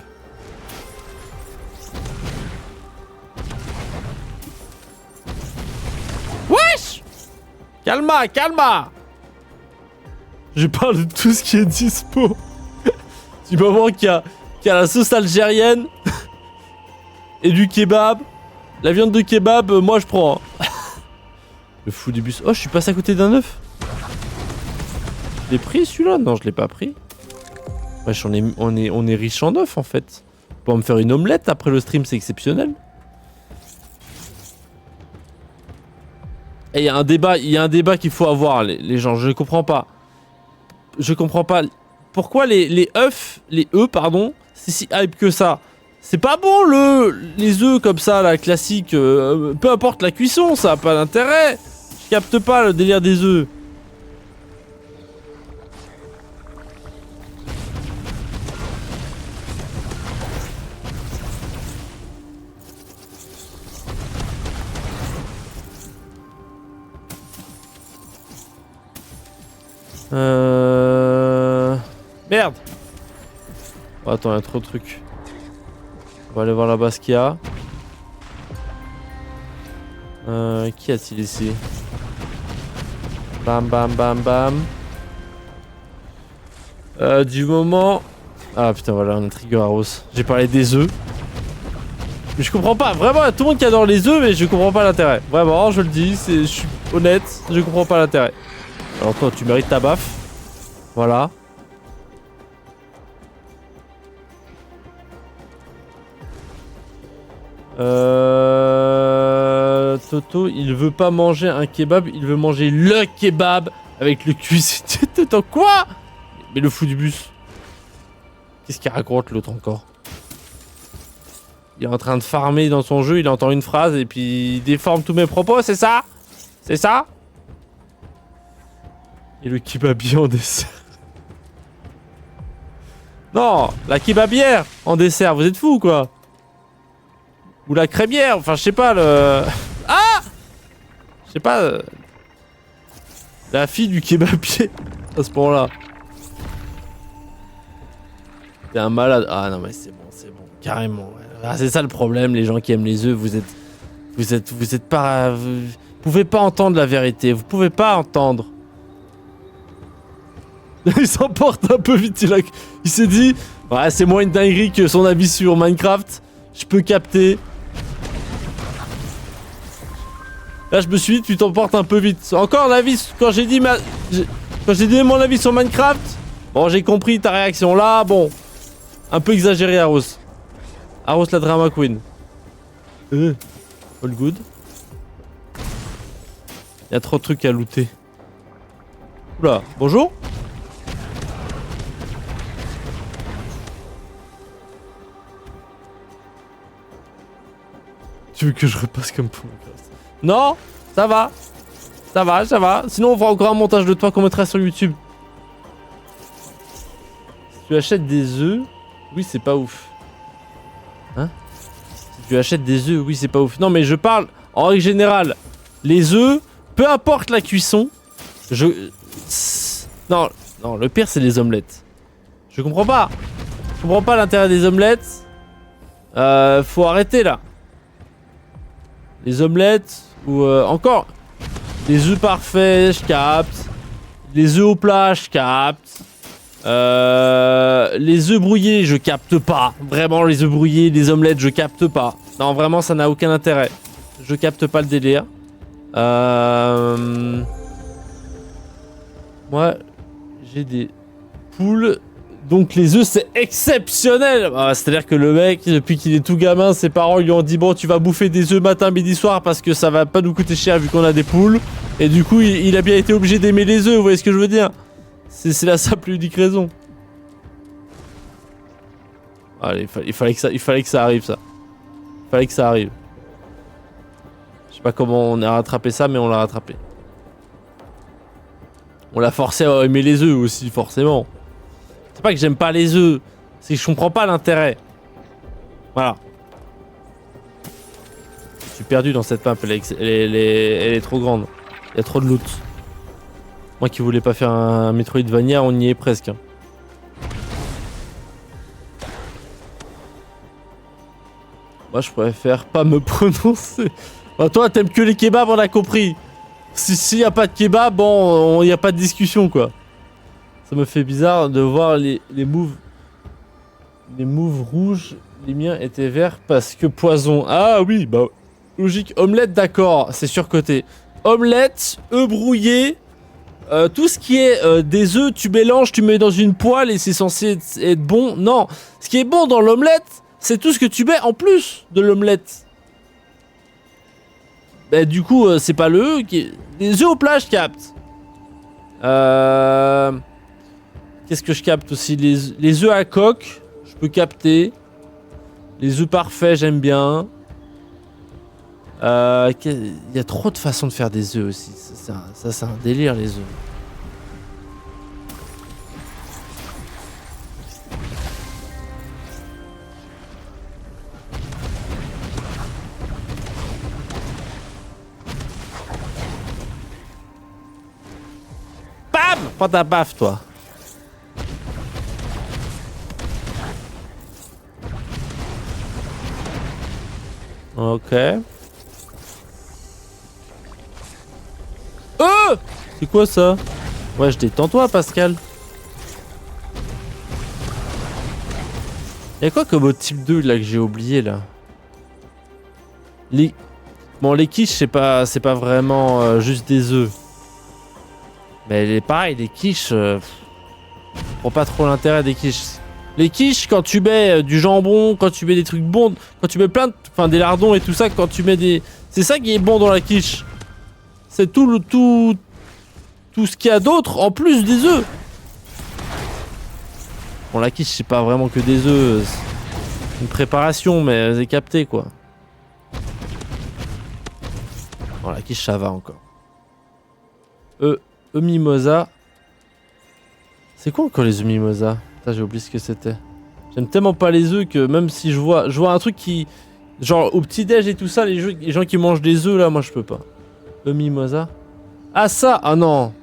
Wesh! Calma, calma! Je parle de tout ce qui est dispo. Du moment qu'il y a la sauce algérienne et du kebab. La viande de kebab, moi je prends. Le fou du bus. Oh, je suis passé à côté d'un œuf. Je l'ai pris celui-là? Non, je l'ai pas pris. Wesh, on est riche en œufs en fait. Pour me faire une omelette après le stream, c'est exceptionnel. Et il y a un débat qu'il faut avoir, les gens. Je comprends pas. Je comprends pas. Pourquoi les œufs, pardon, c'est si hype que ça? C'est pas bon les œufs comme ça, la classique. Peu importe la cuisson, ça a pas d'intérêt. Je capte pas le délire des œufs. Merde. Oh, attends, il y a trop de trucs. On va aller voir là-bas ce qu'il y a. Qu'y a-t-il ici? Bam, bam, bam, bam. Du moment... Ah putain, voilà, on a trigger arrows. J'ai parlé des œufs. Mais je comprends pas. Vraiment, il y a tout le monde qui adore les œufs, mais je comprends pas l'intérêt. Vraiment, je le dis, je suis honnête, je comprends pas l'intérêt. Alors toi, tu mérites ta baffe. Voilà. Toto, il veut pas manger un kebab, il veut manger le kebab avec le cuisinier. Attends, quoi? Mais le fou du bus. Qu'est-ce qu'il raconte l'autre encore? Il est en train de farmer dans son jeu, il entend une phrase et puis il déforme tous mes propos, c'est ça? C'est ça? Et le kebabier en dessert. Non, la kebabière en dessert, vous êtes fous quoi? Ou la crémière, enfin je sais pas le... Ah! Je sais pas... La fille du kebabier à ce point-là. T'es un malade. Ah non mais c'est bon, carrément. Ouais. Ah, c'est ça le problème, les gens qui aiment les œufs, vous êtes pas... Vous pouvez pas entendre la vérité, vous pouvez pas entendre. Il s'emporte un peu vite, il s'est dit, ouais c'est moins une dinguerie que son avis sur Minecraft, je peux capter. Là je me suis dit, tu t'emportes un peu vite. Encore l'avis, quand j'ai dit mon avis sur Minecraft, bon j'ai compris ta réaction là, bon. Un peu exagéré Arros. Arros la drama queen. All good. Il y a trop de trucs à looter. Oula, bonjour. Tu veux que je repasse comme pour Minecraft? Non, ça va. Ça va, ça va. Sinon on fera encore un montage de toi qu'on mettra sur YouTube. Si tu achètes des œufs, oui c'est pas ouf. Hein? Si tu achètes des œufs, oui c'est pas ouf. Non mais je parle en règle générale. Les œufs, peu importe la cuisson, Non, le pire c'est les omelettes. Je comprends pas. Je comprends pas l'intérêt des omelettes. Faut arrêter là. Les omelettes ou encore les œufs parfaits, je capte. Les œufs au plat, je capte. Les œufs brouillés, je capte pas. Vraiment, les œufs brouillés, les omelettes, je capte pas. Non, vraiment, ça n'a aucun intérêt. Je capte pas le délire. Moi, j'ai des poules. Donc les œufs, c'est exceptionnel. C'est-à-dire que le mec, depuis qu'il est tout gamin, ses parents lui ont dit bon, tu vas bouffer des œufs matin, midi, soir parce que ça va pas nous coûter cher vu qu'on a des poules. Et du coup, il a bien été obligé d'aimer les œufs, vous voyez ce que je veux dire? C'est la simple et unique raison. Allez, il fallait que ça arrive, ça. Il fallait que ça arrive. Je sais pas comment on a rattrapé ça, mais on l'a rattrapé. On l'a forcé à aimer les œufs aussi, forcément. C'est pas que j'aime pas les œufs, c'est que je comprends pas l'intérêt. Voilà. Je suis perdu dans cette map, elle est trop grande. Il y a trop de loot. Moi qui voulais pas faire un Metroidvania, on y est presque. Moi je préfère pas me prononcer. Bah, toi t'aimes que les kebabs, on a compris. S'il y a pas de kebab, bon, y a pas de discussion quoi. Ça me fait bizarre de voir les moves rouges. Les miens étaient verts parce que poison. Ah oui, bah logique. Omelette, d'accord, c'est surcoté. Omelette, œufs brouillés, tout ce qui est des œufs, tu mélanges, tu mets dans une poêle et c'est censé être bon. Non, ce qui est bon dans l'omelette, c'est tout ce que tu mets en plus de l'omelette. Bah du coup, c'est pas le œuf qui... Les œufs au plat, je capte. Qu'est-ce que je capte aussi? Les œufs à coque, je peux capter. Les œufs parfaits, j'aime bien. Il y a trop de façons de faire des œufs aussi. Ça c'est un délire, les œufs. Bam! Prends ta baffe, toi. Ok. Oh! C'est quoi ça? Ouais, je détends-toi, Pascal. Y'a quoi comme autre type d'œuf là que j'ai oublié là? Bon, les quiches, c'est pas vraiment juste des œufs. Mais pareil, les quiches. Je comprends pas trop l'intérêt des quiches. Les quiches, quand tu mets du jambon, quand tu mets des trucs bons, quand tu mets plein de... Enfin, des lardons et tout ça, quand tu mets des... C'est ça qui est bon dans la quiche. C'est tout ce qu'il y a d'autre en plus des œufs. Bon, la quiche, c'est pas vraiment que des œufs. C'est une préparation, mais c'est capté, quoi. Bon, la quiche, ça va encore. Mimosa. C'est quoi encore les œufs mimosa? Putain, j'ai oublié ce que c'était. J'aime tellement pas les œufs que même si je vois un truc qui... Genre au petit-déj et tout ça, les gens qui mangent des œufs là, moi je peux pas. Mimosa. Ah ça! Ah non!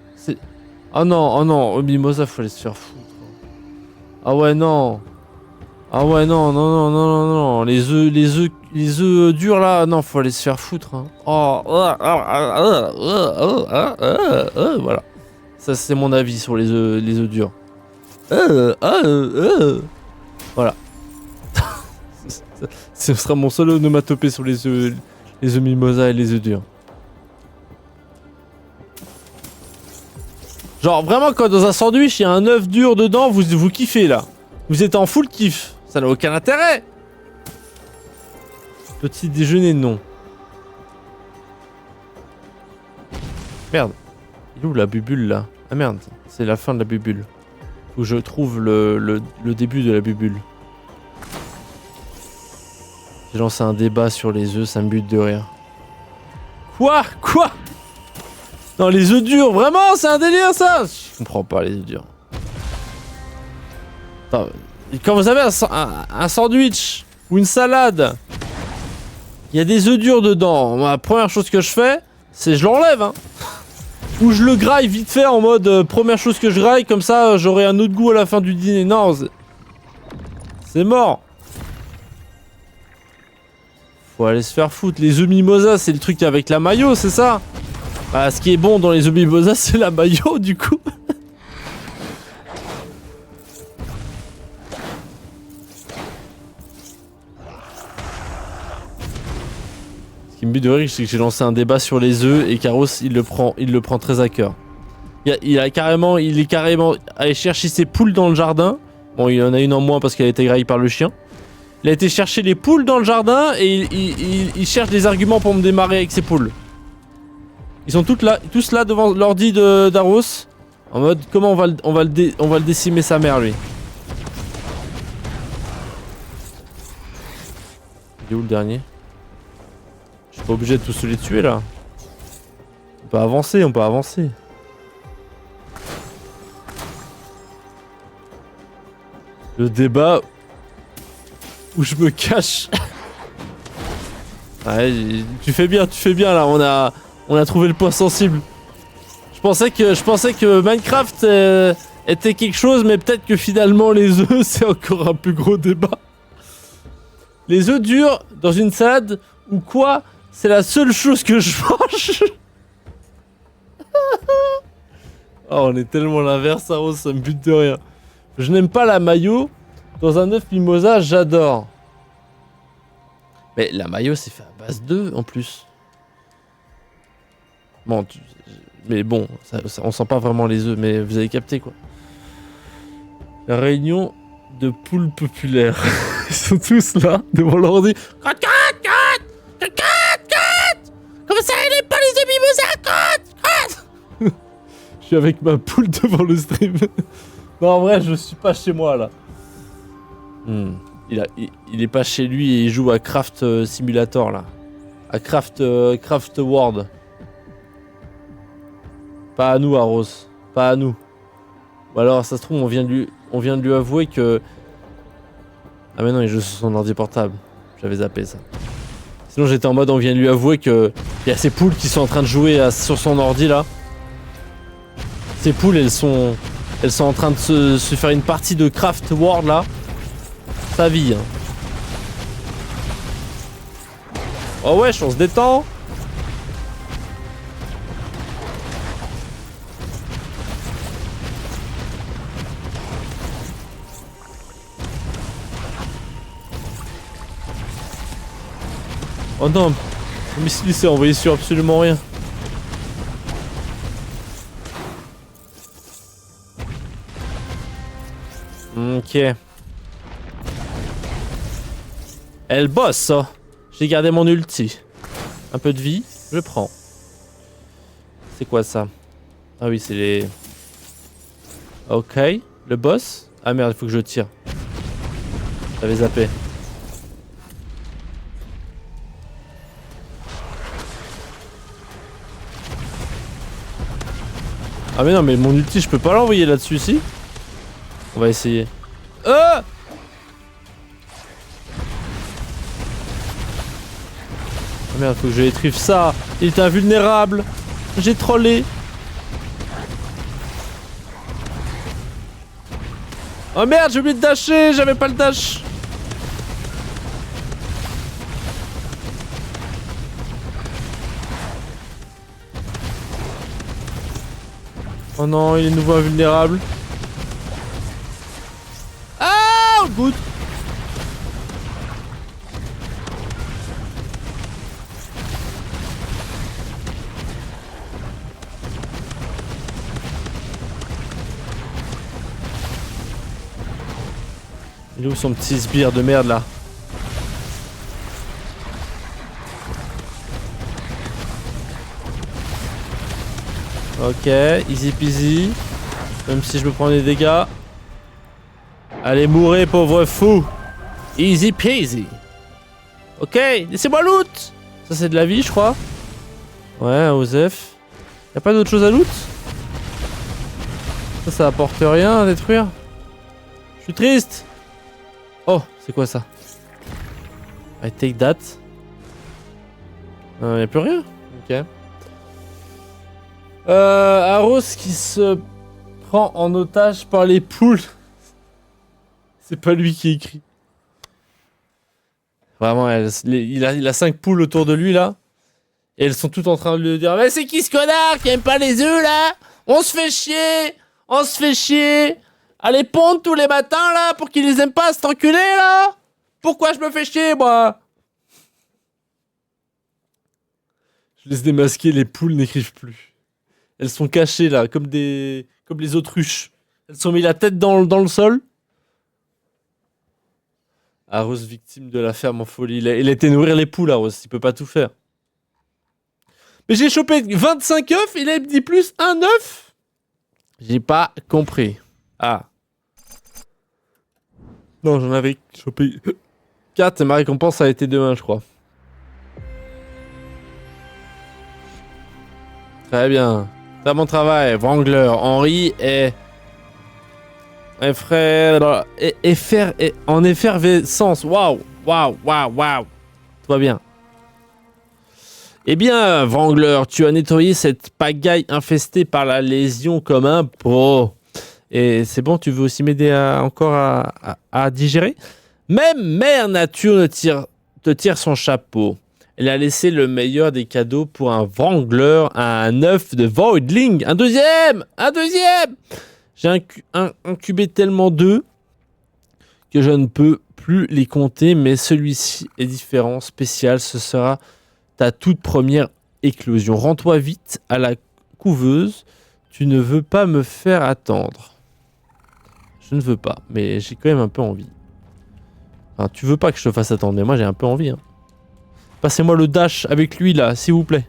Ah non, mimosa, faut aller se faire foutre. Ah ouais, non! Ah ouais, non. Les œufs durs là, non, faut aller se faire foutre. Hein. Oh! Voilà. Ça, c'est mon avis sur les œufs durs. Voilà. Ce sera mon seul onomatopée sur les œufs mimosa et les œufs durs. Genre vraiment quand dans un sandwich il y a un œuf dur dedans, vous kiffez là. Vous êtes en full kiff. Ça n'a aucun intérêt. Petit déjeuner, non. Merde. Il est où la bubule là? Ah merde, c'est la fin de la bubule. Faut que je trouve le début de la bubule. J'ai lancé un débat sur les œufs, ça me bute de rire. Quoi? Non, les œufs durs, vraiment, c'est un délire ça? Je comprends pas les œufs durs. Attends, quand vous avez un sandwich ou une salade, il y a des œufs durs dedans. La première chose que je fais, c'est je l'enlève. Hein. Ou je le graille vite fait en mode première chose que je graille, comme ça j'aurai un autre goût à la fin du dîner. Non, c'est mort. Faut aller se faire foutre. Les œufs mimosa, c'est le truc avec la mayo, c'est ça? Bah, ce qui est bon dans les œufs mimosa, c'est la mayo, du coup. Ce qui me bute de rire, c'est que j'ai lancé un débat sur les œufs et Carlos, il le prend très à cœur. Il est carrément allé chercher ses poules dans le jardin. Bon, il en a une en moins parce qu'elle a été graillée par le chien. Il a été chercher les poules dans le jardin et il cherche des arguments pour me démarrer avec ses poules. Ils sont tous là devant l'ordi d'Aros. En mode, comment on va le décimer sa mère, lui. Il est où le dernier? Je suis pas obligé de tous les tuer, là. On peut avancer, Le débat où je me cache. Ouais, tu fais bien là, on a trouvé le point sensible. Je pensais que Minecraft était quelque chose, mais peut-être que finalement les œufs c'est encore un plus gros débat. Les œufs durs dans une salade ou quoi, c'est la seule chose que je mange. Oh, on est tellement l'inverse, Rose, ça me bute de rien. Je n'aime pas la mayo. Dans un œuf mimosa, j'adore. Mais la mayo, c'est fait à base d'œufs en plus. Bon, mais bon, on sent pas vraiment les œufs, mais vous avez capté quoi. La réunion de poules populaires. Ils sont tous là, devant l'ordi. Comment ça, elle aime pas les œufs mimosa? Je suis avec ma poule devant le stream. Non, en vrai, je suis pas chez moi là. Il est pas chez lui et il joue à Craft Simulator là. À Craft World. Pas à nous, Aros. Pas à nous. Ou alors, ça se trouve, on vient de lui avouer que... Ah mais non, il joue sur son ordi portable. J'avais zappé ça. Sinon, j'étais en mode, on vient de lui avouer que... Il y a ces poules qui sont en train de jouer sur son ordi là. Ces poules, elles sont en train de se faire une partie de Craft World là. Sa vie. Hein. Oh wesh, on se détend. Oh non, le missile s'est envoyé sur absolument rien. Ok. Elle bosse ça. J'ai gardé mon ulti. Un peu de vie, je prends. C'est quoi ça? Ah oui, c'est les... Ok. Le boss? Ah merde, il faut que je tire. J'avais zappé. Ah mais non, mais mon ulti, je peux pas l'envoyer là-dessus, si? On va essayer. Ah! Oh merde, faut que je retrieve ça. Il est invulnérable. J'ai trollé. Oh merde, j'ai oublié de dasher. J'avais pas le dash. Oh non, il est nouveau invulnérable. Ah, good. Il est où son petit sbire de merde là? Ok, easy peasy. Même si je me prends des dégâts. Allez, mourrez, pauvre fou. Easy peasy. Ok, laissez-moi loot. Ça, c'est de la vie, je crois. Ouais, Osef. Y'a pas d'autre chose à loot? Ça apporte rien à détruire. Je suis triste. Oh, c'est quoi ça? I take that. Y'a plus rien? Ok. Aros qui se prend en otage par les poules. C'est pas lui qui écrit. Vraiment, il a 5 poules autour de lui là. Et elles sont toutes en train de lui dire: mais c'est qui ce connard qui aime pas les œufs là? On se fait chier! On se fait chier! Allez pondre tous les matins là pour qu'ils les aiment pas, cet enculé là! Pourquoi je me fais chier moi? Je laisse démasquer, les poules n'écrivent plus. Elles sont cachées là, comme les autruches. Elles sont mis la tête dans le sol. Aros, victime de la ferme en folie. Il a été nourrir les poules, Aros. Il peut pas tout faire. Mais j'ai chopé 25 œufs, il a dit plus un œuf. J'ai pas compris. Ah. Non, j'en avais chopé 4 et ma récompense a été de 1, je crois. Très bien. Très bon travail. Wrangler, Henri et frère en effervescence. Waouh, waouh, waouh, waouh. Tout va bien. Eh bien, Wrangler, tu as nettoyé cette pagaille infestée par la lésion comme un pro. Et c'est bon, tu veux aussi m'aider à digérer? Même Mère Nature te tire son chapeau. Elle a laissé le meilleur des cadeaux pour un Wrangler, un œuf de Voidling. Un deuxième. J'ai incubé tellement d'œufs que je ne peux plus les compter, mais celui-ci est différent, spécial. Ce sera ta toute première éclosion. Rends-toi vite à la couveuse. Tu ne veux pas me faire attendre. Je ne veux pas, mais j'ai quand même un peu envie. Enfin, tu veux pas que je te fasse attendre, mais moi j'ai un peu envie. Hein. Passez-moi le dash avec lui là, s'il vous plaît.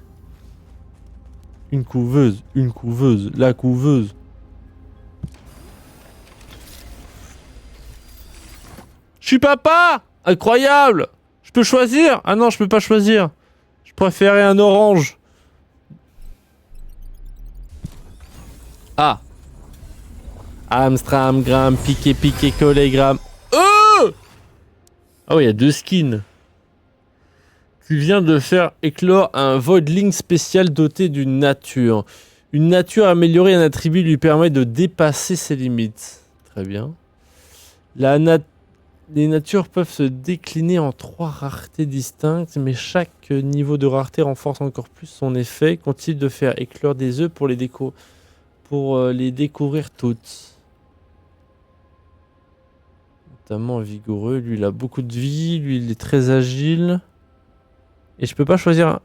Une couveuse, la couveuse. Je suis papa! Incroyable! Je peux choisir? Ah non, je peux pas choisir. Je préférais un orange. Ah. Amstram, gramme, piqué, collé, gramme. Oh! Ah oui, il y a 2 skins. Tu viens de faire éclore un Voidling spécial doté d'une nature. Une nature améliorée, un attribut lui permet de dépasser ses limites. Très bien. Les natures peuvent se décliner en 3 raretés distinctes, mais chaque niveau de rareté renforce encore plus son effet. Continue de faire éclore des œufs pour les découvrir toutes. Notamment vigoureux. Lui, il a beaucoup de vie. Lui, il est très agile. Et je peux pas choisir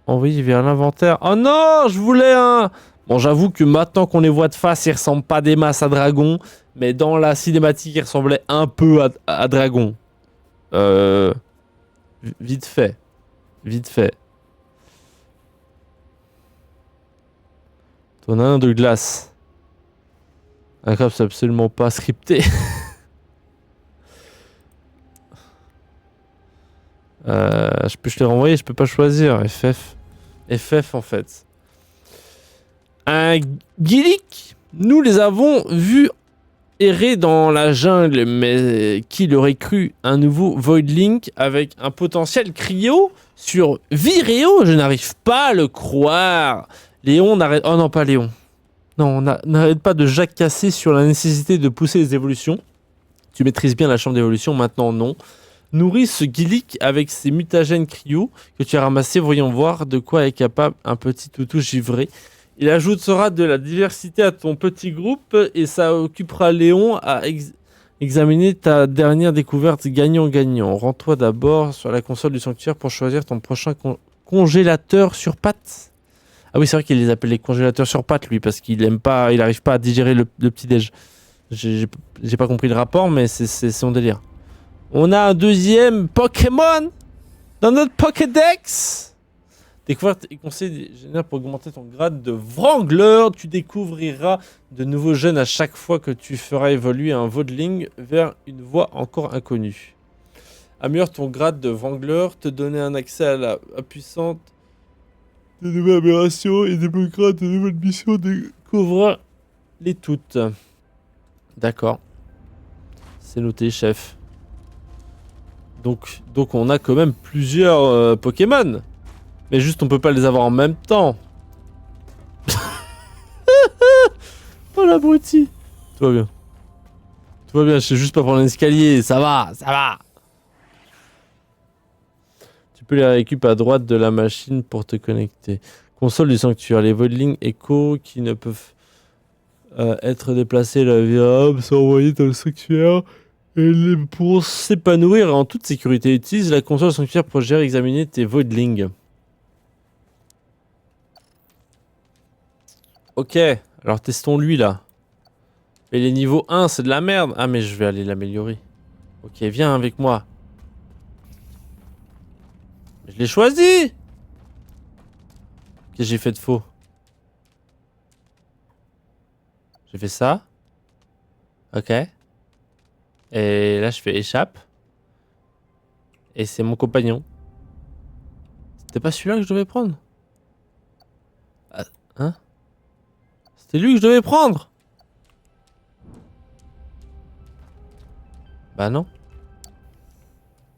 envoyer vers l'inventaire. Oh non, je voulais un... Bon, j'avoue que maintenant qu'on les voit de face, ils ressemblent pas des masses à dragon. Mais dans la cinématique, ils ressemblaient un peu à dragon. Vite fait. T'en as un de glace. Incroyable, c'est absolument pas scripté. Je peux te les renvoyer, je peux pas choisir. FF en fait. Un Gillick, nous les avons vus errer dans la jungle, mais qui l'aurait cru? Un nouveau Voidling avec un potentiel cryo sur Vireo? Je n'arrive pas à le croire. Léon n'arrête... Oh non, pas Léon. Non, n'arrête pas de jacasser sur la nécessité de pousser les évolutions. Tu maîtrises bien la chambre d'évolution, maintenant non. Nourris ce Gillick avec ses mutagènes cryo que tu as ramassés. Voyons voir de quoi est capable un petit toutou givré. Il ajoutera de la diversité à ton petit groupe et ça occupera Léon à examiner ta dernière découverte gagnant-gagnant. Rends-toi d'abord sur la console du sanctuaire pour choisir ton prochain congélateur sur pattes. Ah oui, c'est vrai qu'il les appelle les congélateurs sur pattes, lui, parce qu'il aime pas, il arrive pas à digérer le petit-déj. J'ai pas compris le rapport, mais c'est son délire. On a un deuxième Pokémon dans notre Pokédex. Découverte et conseils généraux pour augmenter ton grade de Wrangler. Tu découvriras de nouveaux gènes à chaque fois que tu feras évoluer un Voidling vers une voie encore inconnue. Améliore ton grade de Wrangler, te donner un accès à la puissante de nouvelles aberrations et débloquera de nouvelles missions. Découvre les toutes. D'accord. C'est noté, chef. Donc on a quand même plusieurs Pokémon. Mais juste on peut pas les avoir en même temps. Oh l'abruti. Tout va bien. Tout va bien, je sais juste pas prendre l'escalier. Ça va. Tu peux les récupérer à droite de la machine pour te connecter. Console du sanctuaire. Les Voidling Echo qui ne peuvent être déplacés là, sont envoyés dans le sanctuaire. Et pour s'épanouir en toute sécurité, utilise la console sanctuaire pour gérer et examiner tes Voidlings. Ok, alors testons lui là. Et les niveaux 1, c'est de la merde. Ah, mais je vais aller l'améliorer. Ok, viens avec moi. Je l'ai choisi. Qu'est-ce que j'ai fait de faux? J'ai fait ça. Ok. Et là, je fais échappe. Et c'est mon compagnon. C'était pas celui-là que je devais prendre? Ah, hein? C'était lui que je devais prendre? Bah non.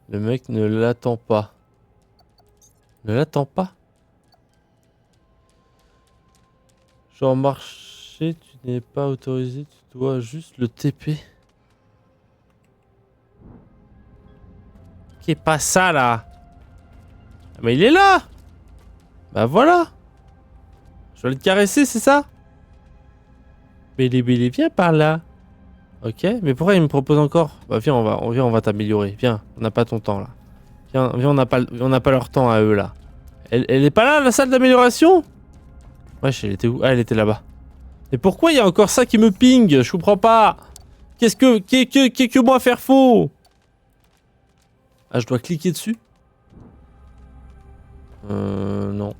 Le mec ne l'attend pas. Ne l'attend pas? Genre marcher, tu n'es pas autorisé, tu dois juste le TP. Qu'est pas ça là? Ah, mais il est là! Bah voilà! Je dois le caresser, c'est ça? Bélé, viens par là. Ok, mais pourquoi il me propose encore? Bah viens, on va t'améliorer. Viens, on n'a pas ton temps là. Viens, on n'a pas leur temps à eux là. Elle est pas là, la salle d'amélioration? Wesh, elle était où? Ah, elle était là-bas. Mais pourquoi il y a encore ça qui me ping? Je comprends pas. Qu'est-ce que moi faire faux? Ah, je dois cliquer dessus? Non.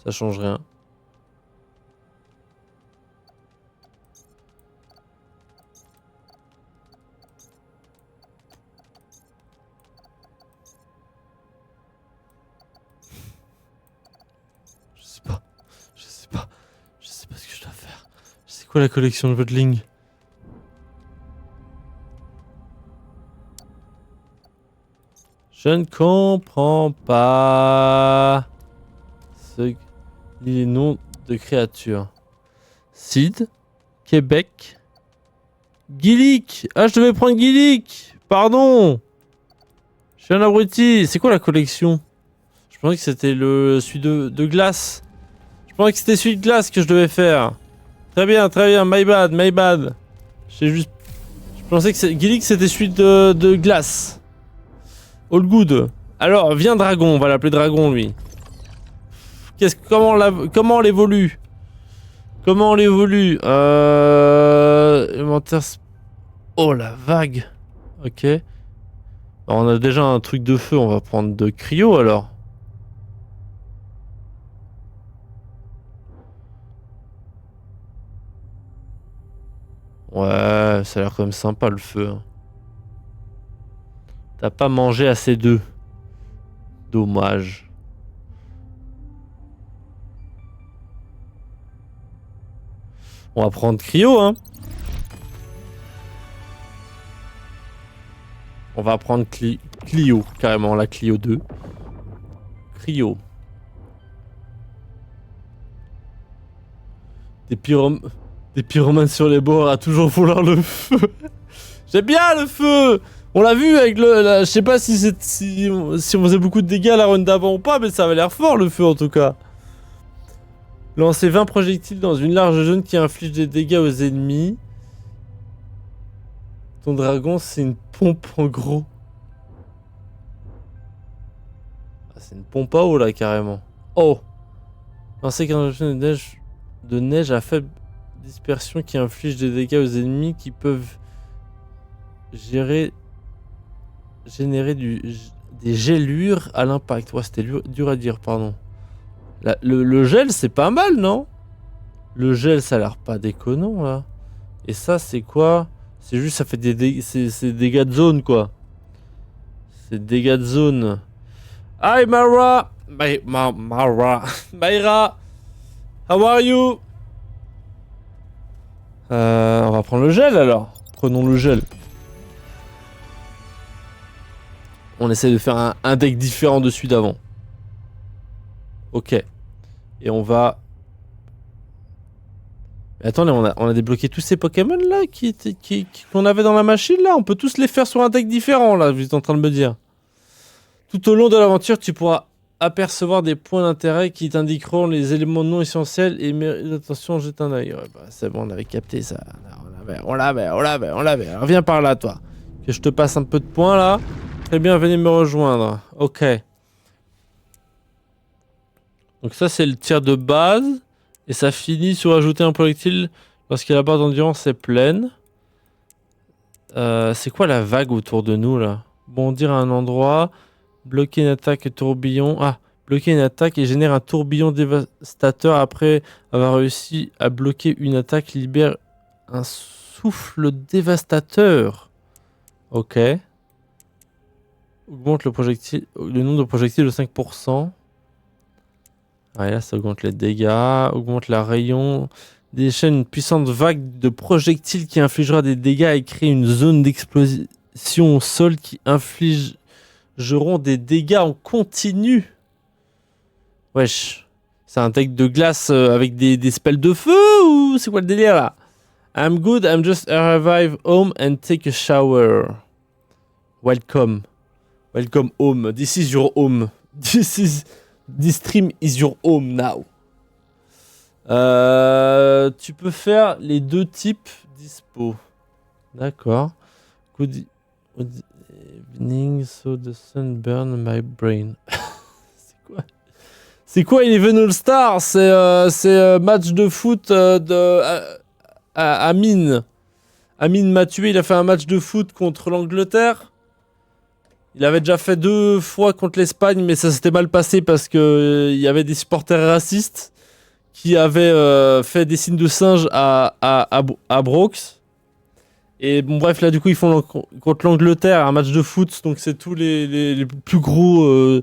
Ça change rien. Je sais pas ce que je dois faire. C'est quoi la collection de Vodling? Je ne comprends pas. Les noms de créatures. Sid, Québec, Gillick. Ah, je devais prendre Gillick. Pardon. Je suis un abruti. C'est quoi la collection? Je pensais que c'était celui de glace. Je pensais que c'était celui de glace que je devais faire. Très bien, my bad. Je pensais que Gillick c'était celui de glace. All good. Alors, viens dragon, on va l'appeler dragon lui. Comment on l'évolue? Inventaire. Oh la vague. Ok. Alors, on a déjà un truc de feu, on va prendre de cryo alors. Ouais, ça a l'air quand même sympa le feu. Hein. T'as pas mangé assez d'œufs. Dommage. On va prendre cryo, hein. On va prendre Clio, carrément, la Clio 2. Cryo. Des pyromanes sur les bords à toujours vouloir le feu. J'aime bien le feu. On l'a vu avec je sais pas si on faisait beaucoup de dégâts à la run d'avant ou pas, mais ça avait l'air fort le feu en tout cas. Lancer 20 projectiles dans une large zone qui inflige des dégâts aux ennemis. Ton dragon, c'est une pompe en gros. Ah, c'est une pompe à eau là carrément. Oh. Lancer 15 de neige à faible dispersion qui inflige des dégâts aux ennemis qui peuvent générer des gélures à l'impact. Ouais, c'était dur à dire, pardon. Le gel, c'est pas mal, non? Le gel, ça a l'air pas déconnant, là. Et ça, c'est quoi? C'est juste, ça fait des dégâts de zone, quoi. C'est dégâts de zone. Hi, Mara! Mara. Myra! How are you? On va prendre le gel, alors. Prenons le gel. On essaie de faire un deck différent de celui d'avant. Ok. Et on va... Mais attendez, on a débloqué tous ces Pokémon là qu'on avait dans la machine là. On peut tous les faire sur un deck différent là, vous êtes en train de me dire. Tout au long de l'aventure, tu pourras apercevoir des points d'intérêt qui t'indiqueront les éléments non essentiels et attention, jette un œil. Ouais, bah, c'est bon, on avait capté ça. On l'avait. Alors viens par là, toi. Que je te passe un peu de points là. Très bien, venez me rejoindre. Ok. Donc ça, c'est le tir de base. Et ça finit sur ajouter un projectile lorsque la barre d'endurance est pleine. C'est quoi la vague autour de nous là? Bondir à un endroit, bloquer une attaque tourbillon. Ah, bloquer une attaque et génère un tourbillon dévastateur après avoir réussi à bloquer une attaque, libère un souffle dévastateur. Ok. Augmente le nombre de projectiles de 5%. Ah, là, ça augmente les dégâts. Augmente la rayon. Déchaîne une puissante vague de projectiles qui infligera des dégâts et crée une zone d'explosion au sol qui infligeront des dégâts en continu. Wesh. C'est un deck de glace avec des spells de feu ou c'est quoi le délire là? I'm good, I'm just arrive home and take a shower. Welcome. Welcome home. This is your home. This stream is your home now. Tu peux faire les deux types dispo. D'accord. Good evening, so the sun burn my brain. C'est quoi? C'est quoi Eleven All Star? C'est match de foot Amine. Amine m'a tué, il a fait un match de foot contre l'Angleterre. Il avait déjà fait 2 fois contre l'Espagne, mais ça s'était mal passé parce que y avait des supporters racistes qui avaient fait des signes de singe à Brox. Et bon bref, là du coup ils font contre l'Angleterre un match de foot, donc c'est tous les plus gros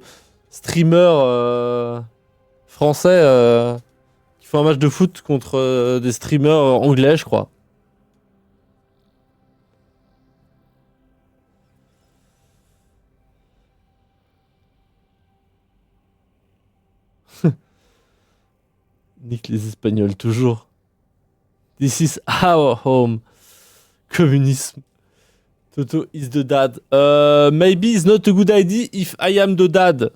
streamers français qui font un match de foot contre des streamers anglais, je crois. Nique les Espagnols, toujours. This is our home. Communisme. Toto is the dad. Maybe it's not a good idea if I am the dad.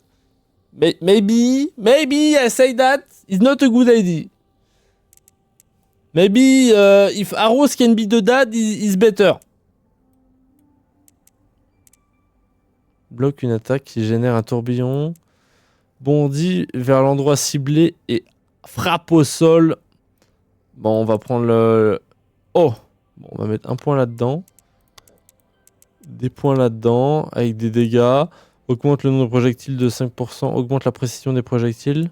Maybe I say that it's not a good idea. Maybe if Aros can be the dad, is better. Bloque une attaque qui génère un tourbillon. Bondit vers l'endroit ciblé et frappe au sol. Bon, on va prendre le... Oh! Bon, on va mettre un point là-dedans. Des points là-dedans, avec des dégâts. Augmente le nombre de projectiles de 5%. Augmente la précision des projectiles.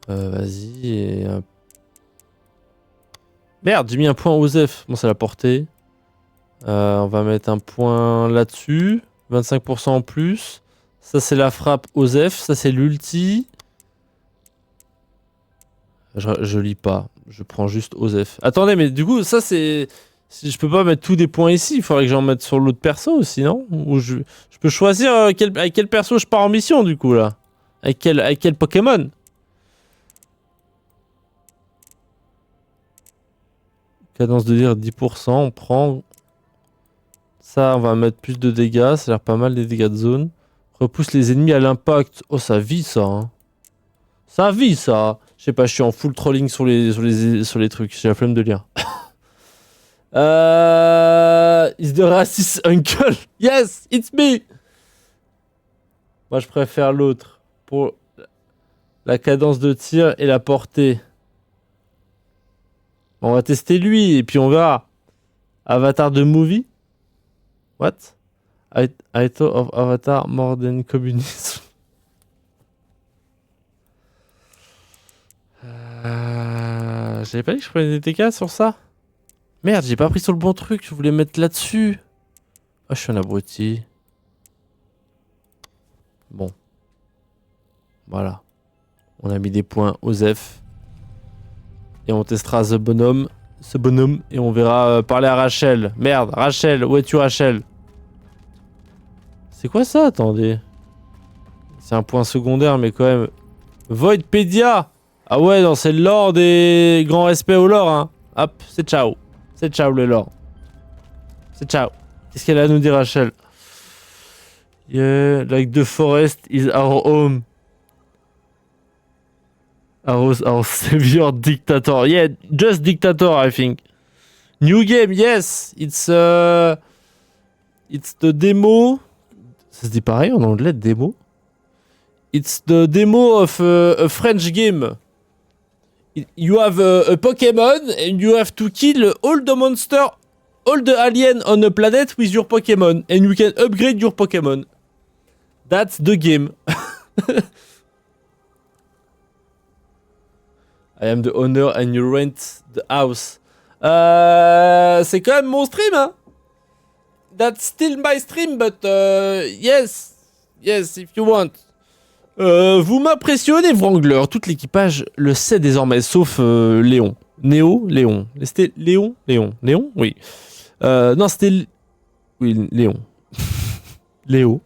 Vas-y. Et... Merde, j'ai mis un point aux F. Bon, c'est la portée. On va mettre un point là-dessus. 25% en plus. Ça, c'est la frappe Osef. Ça, c'est l'ulti. Je lis pas. Je prends juste Osef. Attendez, mais du coup, ça, c'est... Je peux pas mettre tous des points ici. Il faudrait que j'en mette sur l'autre perso aussi, non? Ou je peux choisir avec quel perso je pars en mission, du coup, là. Avec quel Pokémon? Cadence de tir 10%. On prend... Ça, on va mettre plus de dégâts. Ça a l'air pas mal, des dégâts de zone. Repousse les ennemis à l'impact. Oh, ça vit, ça. Hein. Ça vit, ça. Je sais pas, je suis en full trolling sur les trucs. J'ai la flemme de lire. Is the racist uncle? Yes, it's me. Moi, je préfère l'autre. Pour la cadence de tir et la portée. On va tester lui et puis on verra. Avatar de movie? What? I thought of Avatar more than communism. J'avais pas dit que je prenais des dégâts sur ça? Merde, j'ai pas pris sur le bon truc, je voulais mettre là-dessus. Oh, je suis un abruti. Bon. Voilà. On a mis des points aux F. Et on testera ce bonhomme, et on verra parler à Rachel. Merde, Rachel, où es-tu Rachel? C'est quoi ça? Attendez. C'est un point secondaire, mais quand même. Voidpedia! Ah ouais, non, c'est le lore des grands respects au lore, hein. Hop, c'est ciao. C'est ciao le lore. C'est ciao. Qu'est-ce qu'elle a à nous dire, Rachel? Yeah, like the forest is our home. Our savior dictator. Yeah, just dictator, I think. New game, yes. It's the demo. Ça se dit pareil en anglais, démo. It's the demo of a French game. You have a Pokemon and you have to kill all the monster, all the alien on a planet with your Pokemon. And you can upgrade your Pokemon. That's the game. I am the owner and you rent the house. C'est quand même mon stream, hein. That's still my stream, but yes, if you want. Vous m'impressionnez, Wrangler. Tout l'équipage le sait désormais, sauf Léon. Léon. C'était Léon? Léon? Oui. Non, c'était... Oui, Léon. Léo.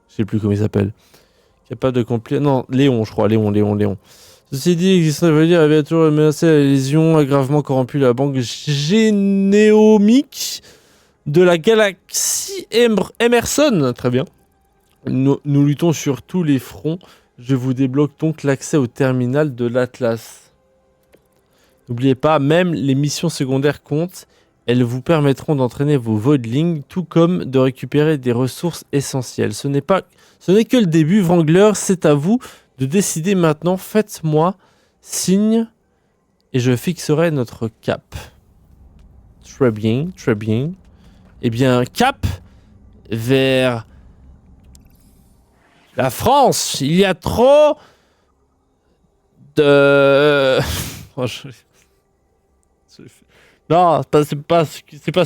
Je sais plus comment il s'appelle. Capable de compléter... Non, Léon, je crois. Léon. Ceci dit, existant veut dire avait toujours menacé la lésion, a gravement corrompu la banque généomique de la galaxie Emerson. Très bien. Nous luttons sur tous les fronts. Je vous débloque donc l'accès au terminal de l'Atlas. N'oubliez pas, même les missions secondaires comptent. Elles vous permettront d'entraîner vos voidlings, tout comme de récupérer des ressources essentielles. Ce n'est que le début, Wrangler, c'est à vous de décider maintenant. Faites-moi signe et je fixerai notre cap. Très bien. Eh bien, cap vers la France. Il y a trop de... Non, c'est pas ce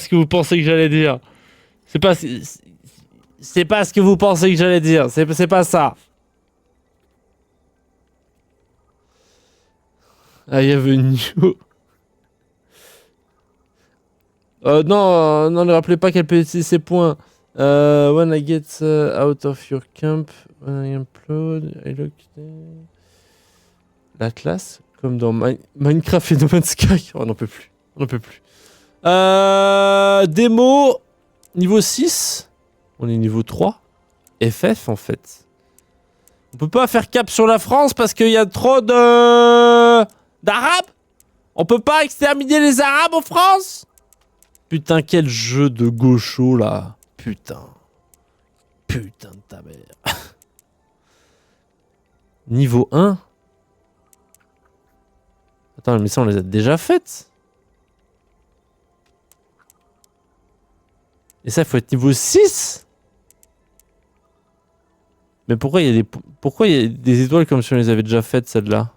que vous pensez que j'allais dire. C'est pas ce que vous pensez que j'allais dire. C'est pas ça. I have a new... non, ne rappelez pas qu'elle peut utiliser ses points. When I get out of your camp, when I implode, I look... L'Atlas, comme dans Minecraft et No Man's Sky. Oh, on n'en peut plus. Démo, niveau 6. On est niveau 3. FF, en fait. On peut pas faire cap sur la France parce qu'il y a trop d'Arabes. On peut pas exterminer les Arabes en France. Putain, quel jeu de gaucho, là. Putain de ta mère. Niveau 1. Attends, mais ça, on les a déjà faites. Et ça, il faut être niveau 6. Mais pourquoi il y a des étoiles comme si on les avait déjà faites, celles-là?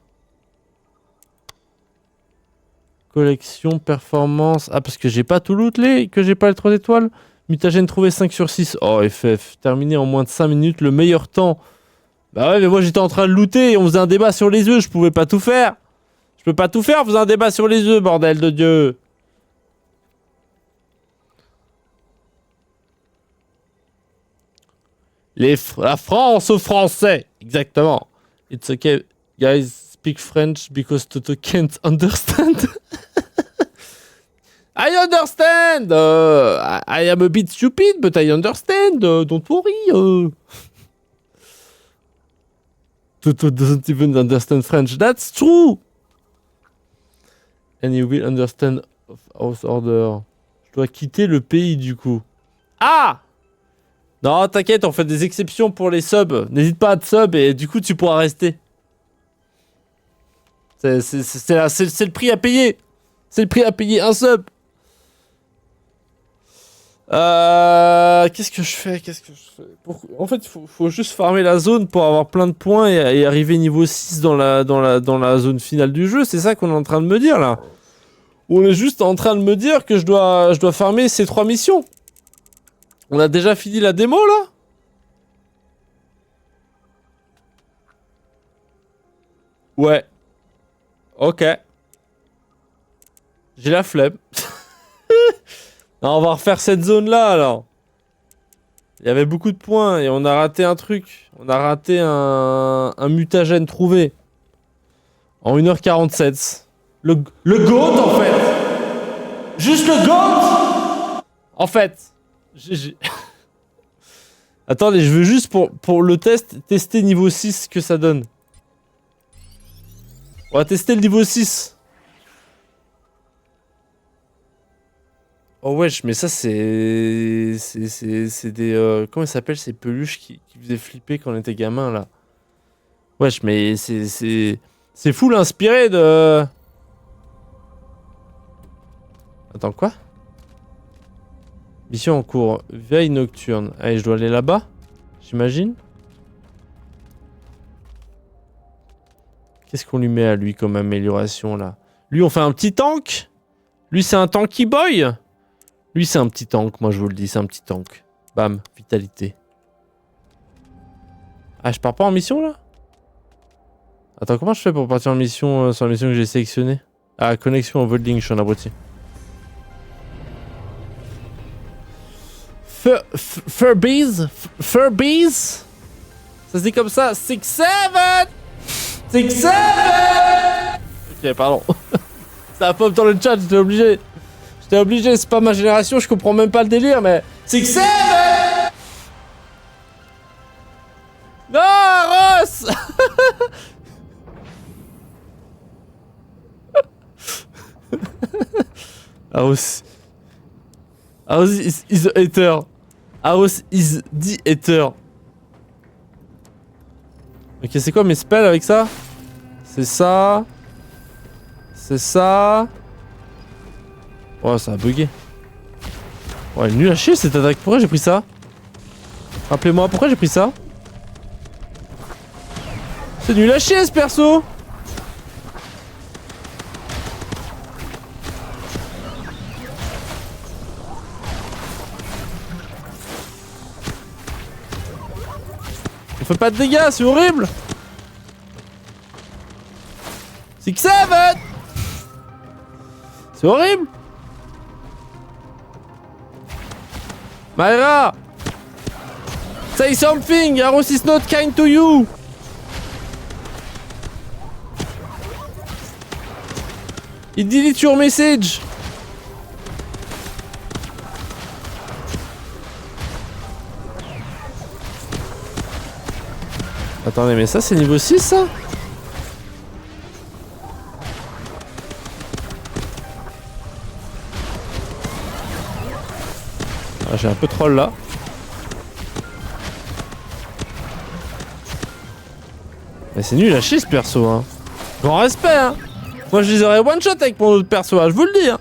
Collection, performance... Ah, parce que j'ai pas tout looté, que j'ai pas les 3 étoiles. Mutagène trouvé 5 sur 6. Oh, FF. Terminé en moins de 5 minutes, le meilleur temps. Bah ouais, mais moi, j'étais en train de looter et on faisait un débat sur les œufs. Je pouvais pas tout faire. Je peux pas tout faire, on faisait un débat sur les œufs, bordel de Dieu. La France aux Français. Exactement. It's okay, guys, speak French because Toto can't understand. I understand. I am a bit stupid, but I understand. Don't worry. Toto doesn't even understand French. That's true. And you will understand house order. Je dois quitter le pays du coup. Ah! Non, t'inquiète, on fait des exceptions pour les subs. N'hésite pas à te sub et du coup tu pourras rester. C'est le prix à payer. C'est le prix à payer un sub. Qu'est-ce que je fais? En fait, faut juste farmer la zone pour avoir plein de points et arriver niveau 6 dans la zone finale du jeu. C'est ça qu'on est en train de me dire là. On est juste en train de me dire que je dois farmer ces 3 missions. On a déjà fini la démo là? Ouais. Ok. J'ai la flemme. Non, on va refaire cette zone là alors. Il y avait beaucoup de points et on a raté un truc. On a raté un mutagène trouvé. En 1h47. Le GOAT en fait. Juste le GOAT. En fait. GG. Attendez, je veux juste pour le tester niveau 6 ce que ça donne. On va tester le niveau 6. Oh wesh, mais ça c'est... C'est des... comment ça s'appelle ces peluches qui faisaient flipper quand on était gamin là. Wesh, mais c'est full inspiré de... Attends, quoi? Mission en cours. Veille nocturne. Allez, je dois aller là-bas? J'imagine? Qu'est-ce qu'on lui met à lui comme amélioration là? Lui, on fait un petit tank? Lui, c'est un tanky boy? Lui, c'est un petit tank, moi je vous le dis, c'est un petit tank. Bam, vitalité. Ah, je pars pas en mission là? Attends, comment je fais pour partir en mission sur la mission que j'ai sélectionnée? Ah, connexion au Volding, je suis un abruti. Furbies? Furbies? Ça se dit comme ça? 6-7! 6-7! Ok, pardon. Ça pop dans le chat, j'étais obligé. J'étais obligé, c'est pas ma génération, je comprends même pas le délire, mais... 6-7! Non, Ross! Aros is the hater. Aros is the hater. Ok, c'est quoi mes spells avec ça? C'est ça. C'est ça. Oh, ça a bugué. Oh, elle est nulle à chier cette attaque. Pourquoi j'ai pris ça? Rappelez-moi, pourquoi j'ai pris ça? C'est nul à chier ce perso. On fait pas de dégâts, c'est horrible. 6-7. C'est horrible. Myra, say something. Aros is not kind to you. He delete your message. Attendez, mais ça c'est niveau 6 ça? Ah, j'ai un peu troll là. Mais c'est nul à chier ce perso hein. Grand respect hein. Moi je les aurais one shot avec mon autre perso, je vous le dis hein.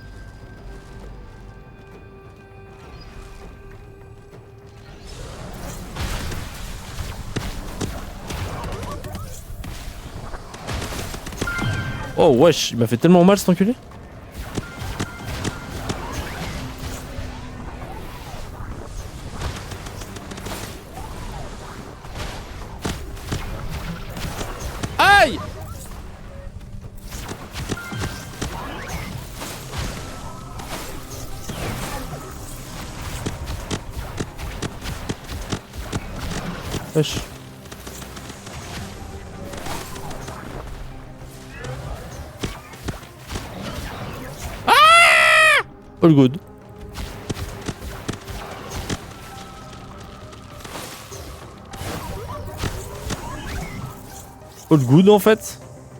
Oh wesh, il m'a fait tellement mal cet enculé. Aïe! Wesh. All good. All good en fait.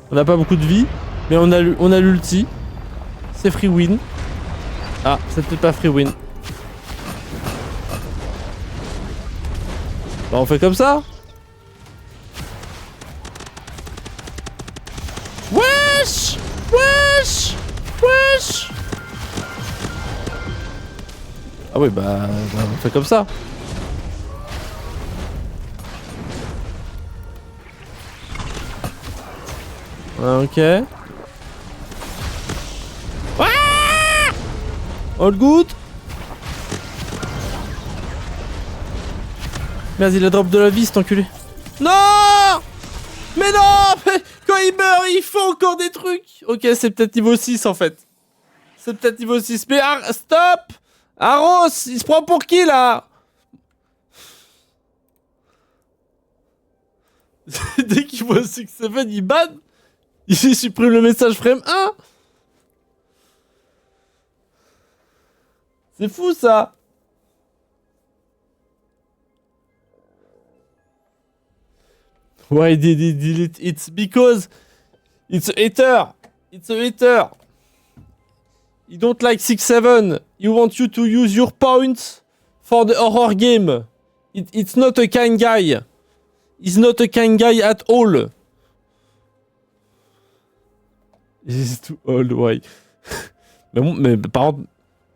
On n'a pas beaucoup de vie, mais on a l'ulti. C'est free win. Ah, c'est peut-être pas free win. Bah on fait comme ça. Wesh! Wesh! Wesh! Ah oui bah on fait comme ça. Ah, ok. Ah! All good. Merde, il a drop de la vie cet enculé. Non! Mais non! Mais quand il meurt, il faut encore des trucs. Ok, c'est peut-être niveau 6 en fait. C'est peut-être niveau 6. Mais stop! Aros, il se prend pour qui là? Dès qu'il voit 6-7, il ban. Il supprime le message frame 1. C'est fou ça. Why did he delete? It's because it's a hater. It's a hater. He don't like 6-7. He want you to use your points for the horror game. It's not a kind guy. He's not a kind guy at all. He's too old, why? mais par contre,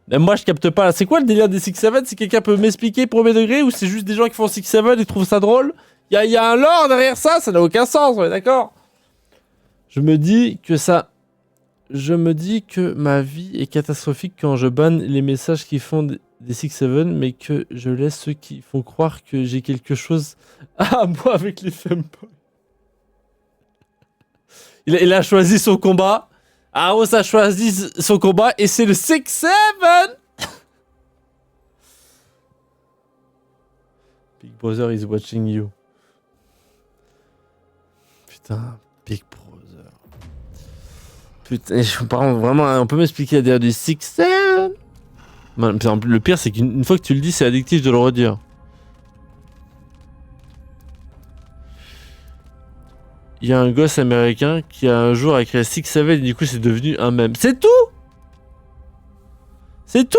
même moi je capte pas. C'est quoi le délire des 6-7? Si quelqu'un peut m'expliquer premier degré ou c'est juste des gens qui font 6-7 et trouvent ça drôle? Y a un lore derrière ça n'a aucun sens, on est d'accord? Je me dis que ma vie est catastrophique quand je banne les messages qui font des 6-7, mais que je laisse ceux qui font croire que j'ai quelque chose à moi avec les femboys. Il a choisi son combat. Aros a choisi son combat et c'est le 6-7. Big Brother is watching you. Putain, Big Brother. Putain, par contre, vraiment, on peut m'expliquer derrière du 6-7? Le pire, c'est qu'une fois que tu le dis, c'est addictif de le redire. Il y a un gosse américain qui a un jour a créé 6-7 et du coup c'est devenu un mème. C'est tout. C'est tout.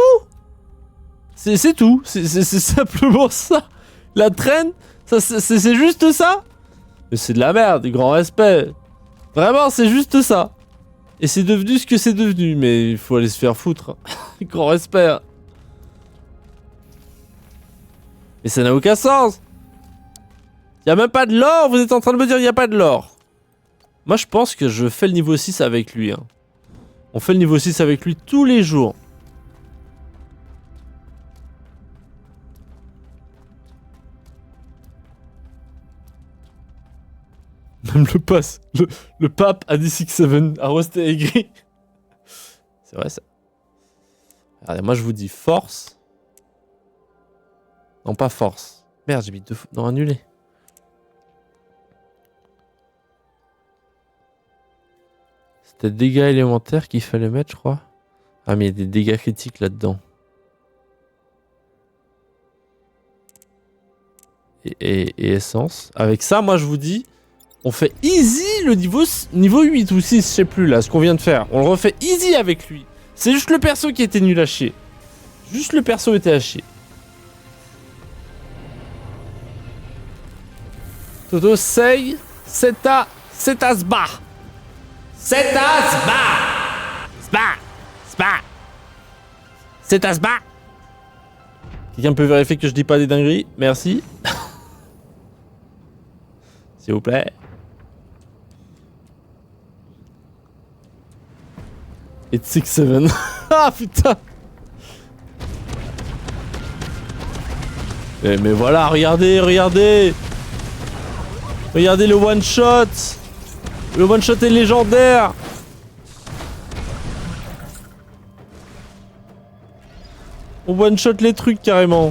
C'est tout. C'est simplement ça. La traîne, c'est juste ça. Mais c'est de la merde, grand respect. Vraiment, c'est juste ça. Et c'est devenu ce que c'est devenu, mais il faut aller se faire foutre. Grand respect. Mais ça n'a aucun sens. Il n'y a même pas de lore, vous êtes en train de me dire il n'y a pas de lore. Moi je pense que je fais le niveau 6 avec lui. Hein. On fait le niveau 6 avec lui tous les jours. Même le pass, le pape a dit 6-7, a resté aigri. C'est vrai ça. Regardez, moi je vous dis force. Non, pas force. Merde, j'ai mis 2 fois. Non, annulé. C'était dégâts élémentaires qu'il fallait mettre, je crois. Ah, mais il y a des dégâts critiques là-dedans. Et essence. Avec ça, moi je vous dis, on fait easy le niveau 8 ou 6, je sais plus là, ce qu'on vient de faire. On le refait easy avec lui. C'est juste le perso qui était nul à chier. Juste le perso était à chier. Toto, say, c'est à sba. C'est à sba. C'est à sba. Quelqu'un peut vérifier que je dis pas des dingueries? Merci. S'il vous plaît. Et 6-7. Ah putain. Mais voilà, regardez. Regardez le one shot. Le one shot est légendaire. On one shot les trucs carrément.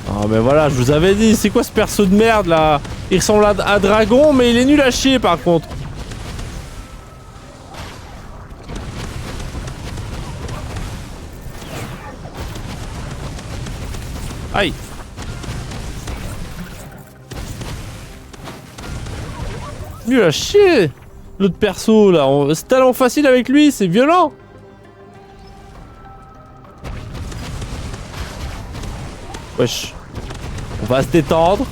Ah mais voilà, je vous avais dit, c'est quoi ce perso de merde là? Il ressemble à Dragon mais il est nul à chier par contre. Aïe. Nul à chier. L'autre perso là, c'est tellement facile avec lui, c'est violent. Wesh. On va se détendre.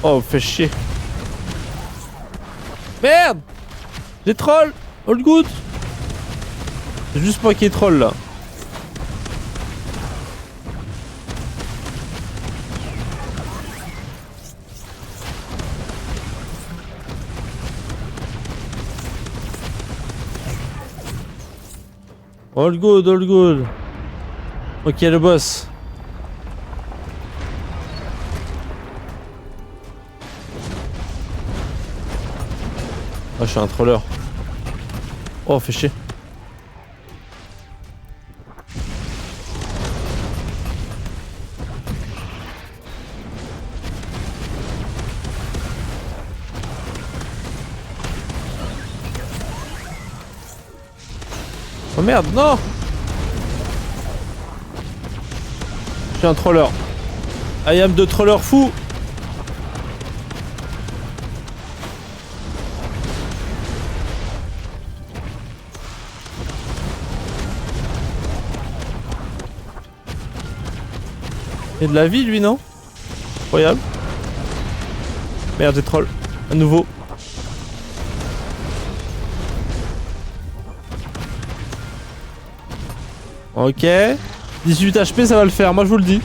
Oh, fait chier. Merde! Des trolls! All good! C'est juste moi qui est troll là. All good, all good. Ok, le boss. Oh, je suis un troller. Oh, fais chier. Oh merde, non! Je suis un troller. I am the troller fou! Il y a de la vie lui, non? Incroyable. Merde, j'ai troll. À nouveau. Ok. 18 HP, ça va le faire, moi je vous le dis.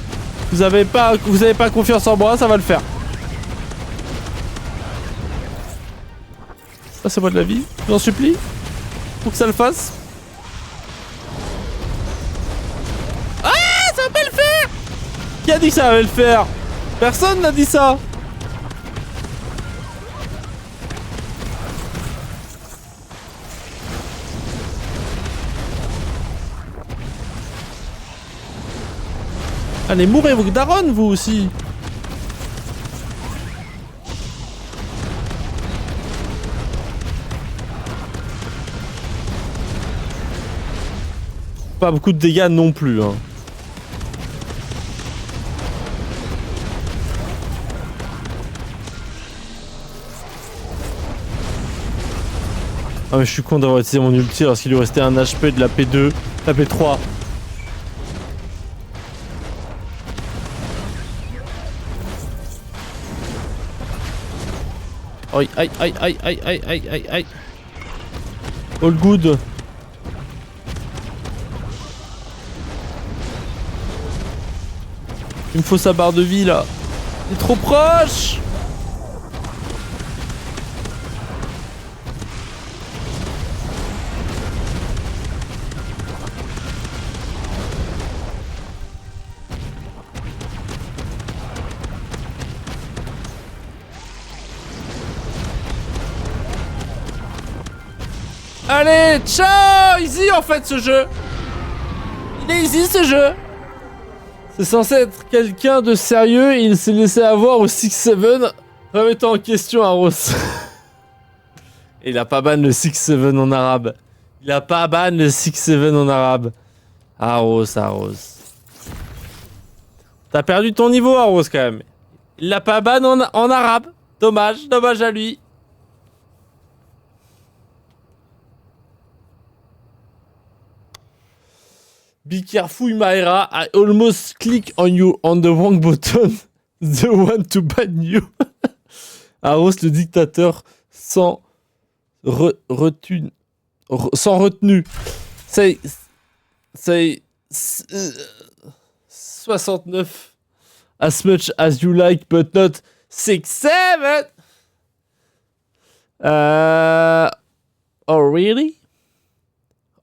Vous avez pas confiance en moi, ça va le faire. Passez-moi de la vie, je vous en supplie. Pour que ça le fasse. Ah, ça va pas le faire! Qui a dit que ça allait le faire? Personne n'a dit ça. Allez, mourrez vous daronne, vous aussi. Pas beaucoup de dégâts non plus, hein. Ah mais je suis con d'avoir utilisé mon ulti lorsqu'il lui restait un HP de la P2, la P3. Aïe aïe aïe aïe aïe aïe aïe aïe aïe. All good. Il me faut sa barre de vie là. Il est trop proche. Allez, ciao! Easy en fait ce jeu. Il est easy ce jeu. C'est censé être quelqu'un de sérieux et il s'est laissé avoir au 6-7, remettant en question Aros. Et il a pas ban le 6-7 en arabe. Il a pas ban le 6-7 en arabe. Aros. T'as perdu ton niveau Aros quand même. Il l'a pas ban en arabe. Dommage à lui. Be careful, Maera. I almost click on you on the wrong button. The one to ban you. Aros, le dictateur sans retenue. C'est 69. As much as you like, but not 6-7. Oh, really?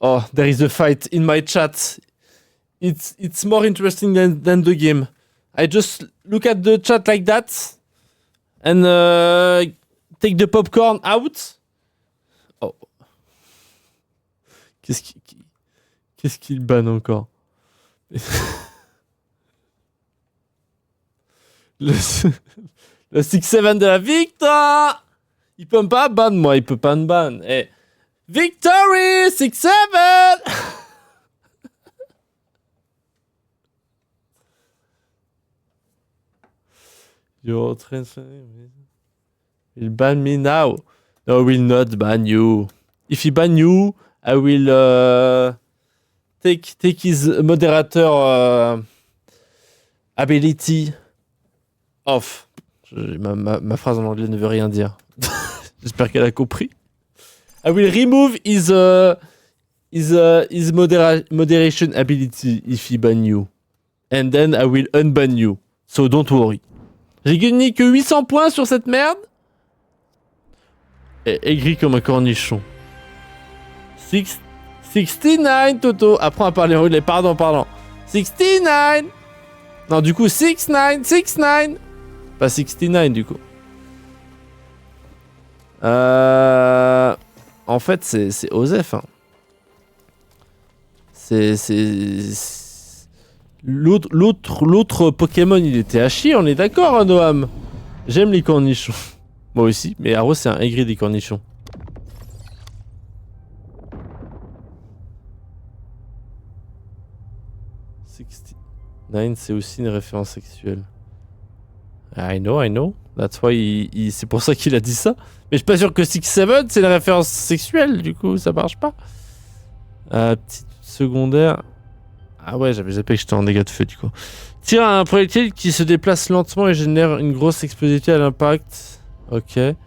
Oh, there is a fight in my chat. It's more interesting than the game. I just look at the chat like that and take the popcorn out. Oh. Qu'est-ce qu'il banne encore? Le 6-7 de la victoire. Il peut pas ban moi, il peut pas me ban. Eh. Victory 6-7. You're transferring. He'll ban me now. No, I will not ban you. If he ban you, I will take his moderator ability off. Ma phrase en anglais ne veut rien dire. J'espère qu'elle a compris. I will remove his moderation ability if he ban you. And then I will unban you. So don't worry. J'ai gagné que 800 points sur cette merde. Et aigri comme un cornichon. 69 Toto. Apprends à parler anglais. Pardon. 69. Non, du coup 69. Pas 69 du coup. En fait, c'est Osef. Hein. L'autre Pokémon, il était à chier, on est d'accord, hein, Noam. J'aime les cornichons. Moi aussi, mais Arros, c'est un aigri des cornichons. Nine, c'est aussi une référence sexuelle. I know. That's why c'est pour ça qu'il a dit ça. Mais je suis pas sûr que 6-7 c'est une référence sexuelle, du coup ça marche pas. Petite secondaire. Ah ouais, j'avais zappé que j'étais en dégâts de feu du coup. Tire un projectile qui se déplace lentement et génère une grosse explosivité à l'impact. Ok. Tire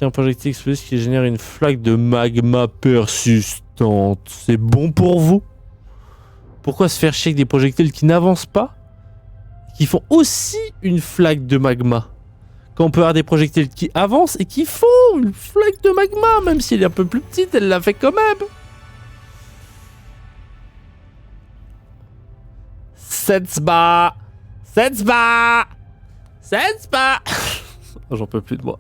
un projectile explosif qui génère une flaque de magma persistante. C'est bon pour vous? Pourquoi se faire chier avec des projectiles qui n'avancent pas? Qui font aussi une flaque de magma. Quand on peut avoir des projectiles qui avancent et qui font une flaque de magma, même si elle est un peu plus petite, elle l'a fait quand même. Setsba. Oh, j'en peux plus de moi.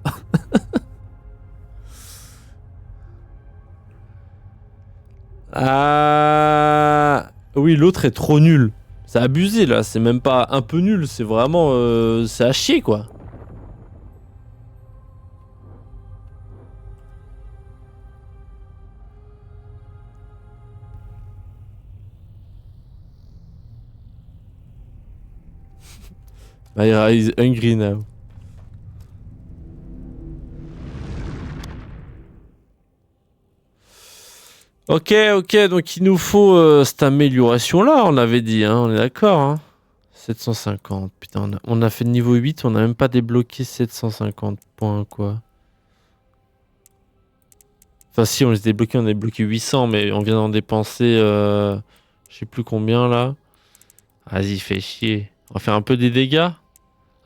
Oui, l'autre est trop nul. C'est abusé là, c'est même pas un peu nul, c'est vraiment... c'est à chier quoi. Myra is hungry now. Ok, donc il nous faut cette amélioration-là, on l'avait dit, hein, on est d'accord. Hein. 750, putain, on a fait le niveau 8, on a même pas débloqué 750 points, quoi. Enfin si, on les a débloqués, on a débloqué 800, mais on vient d'en dépenser, je sais plus combien, là. Vas-y, fais chier. On va faire un peu des dégâts.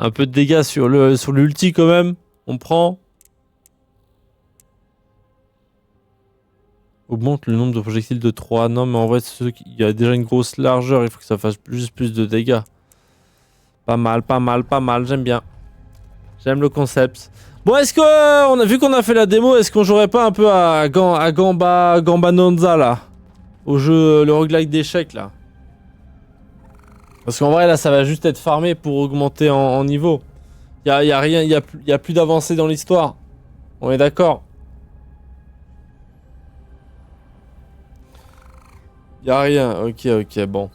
Un peu de dégâts sur l'ulti, quand même. On prend... Augmente le nombre de projectiles de 3. Non, mais en vrai, il y a déjà une grosse largeur. Il faut que ça fasse juste plus de dégâts. Pas mal. J'aime bien. J'aime le concept. Bon, est-ce que, vu qu'on a fait la démo, est-ce qu'on jouerait pas un peu à Gambanonza, là? Au jeu, le roguelike d'échecs, là? Parce qu'en vrai, là, ça va juste être farmé pour augmenter en niveau. Y a rien, y a plus d'avancée dans l'histoire. On est d'accord? Y'a rien, ok, bon.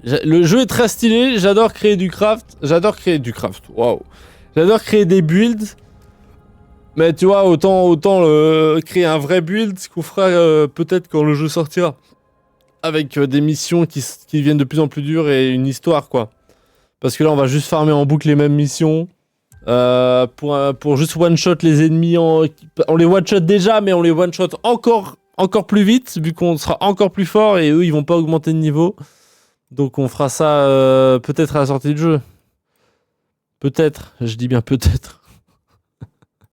Le jeu est très stylé, j'adore créer du craft. Waouh. J'adore créer des builds. Mais tu vois, autant créer un vrai build qu'on fera peut-être quand le jeu sortira. Avec des missions qui deviennent de plus en plus dures et une histoire, quoi. Parce que là, on va juste farmer en boucle les mêmes missions. Pour juste one-shot les ennemis. On les one-shot déjà, mais on les one-shot encore plus vite, vu qu'on sera encore plus fort et eux ils vont pas augmenter de niveau. Donc on fera ça peut-être à la sortie du jeu. Peut-être, je dis bien peut-être.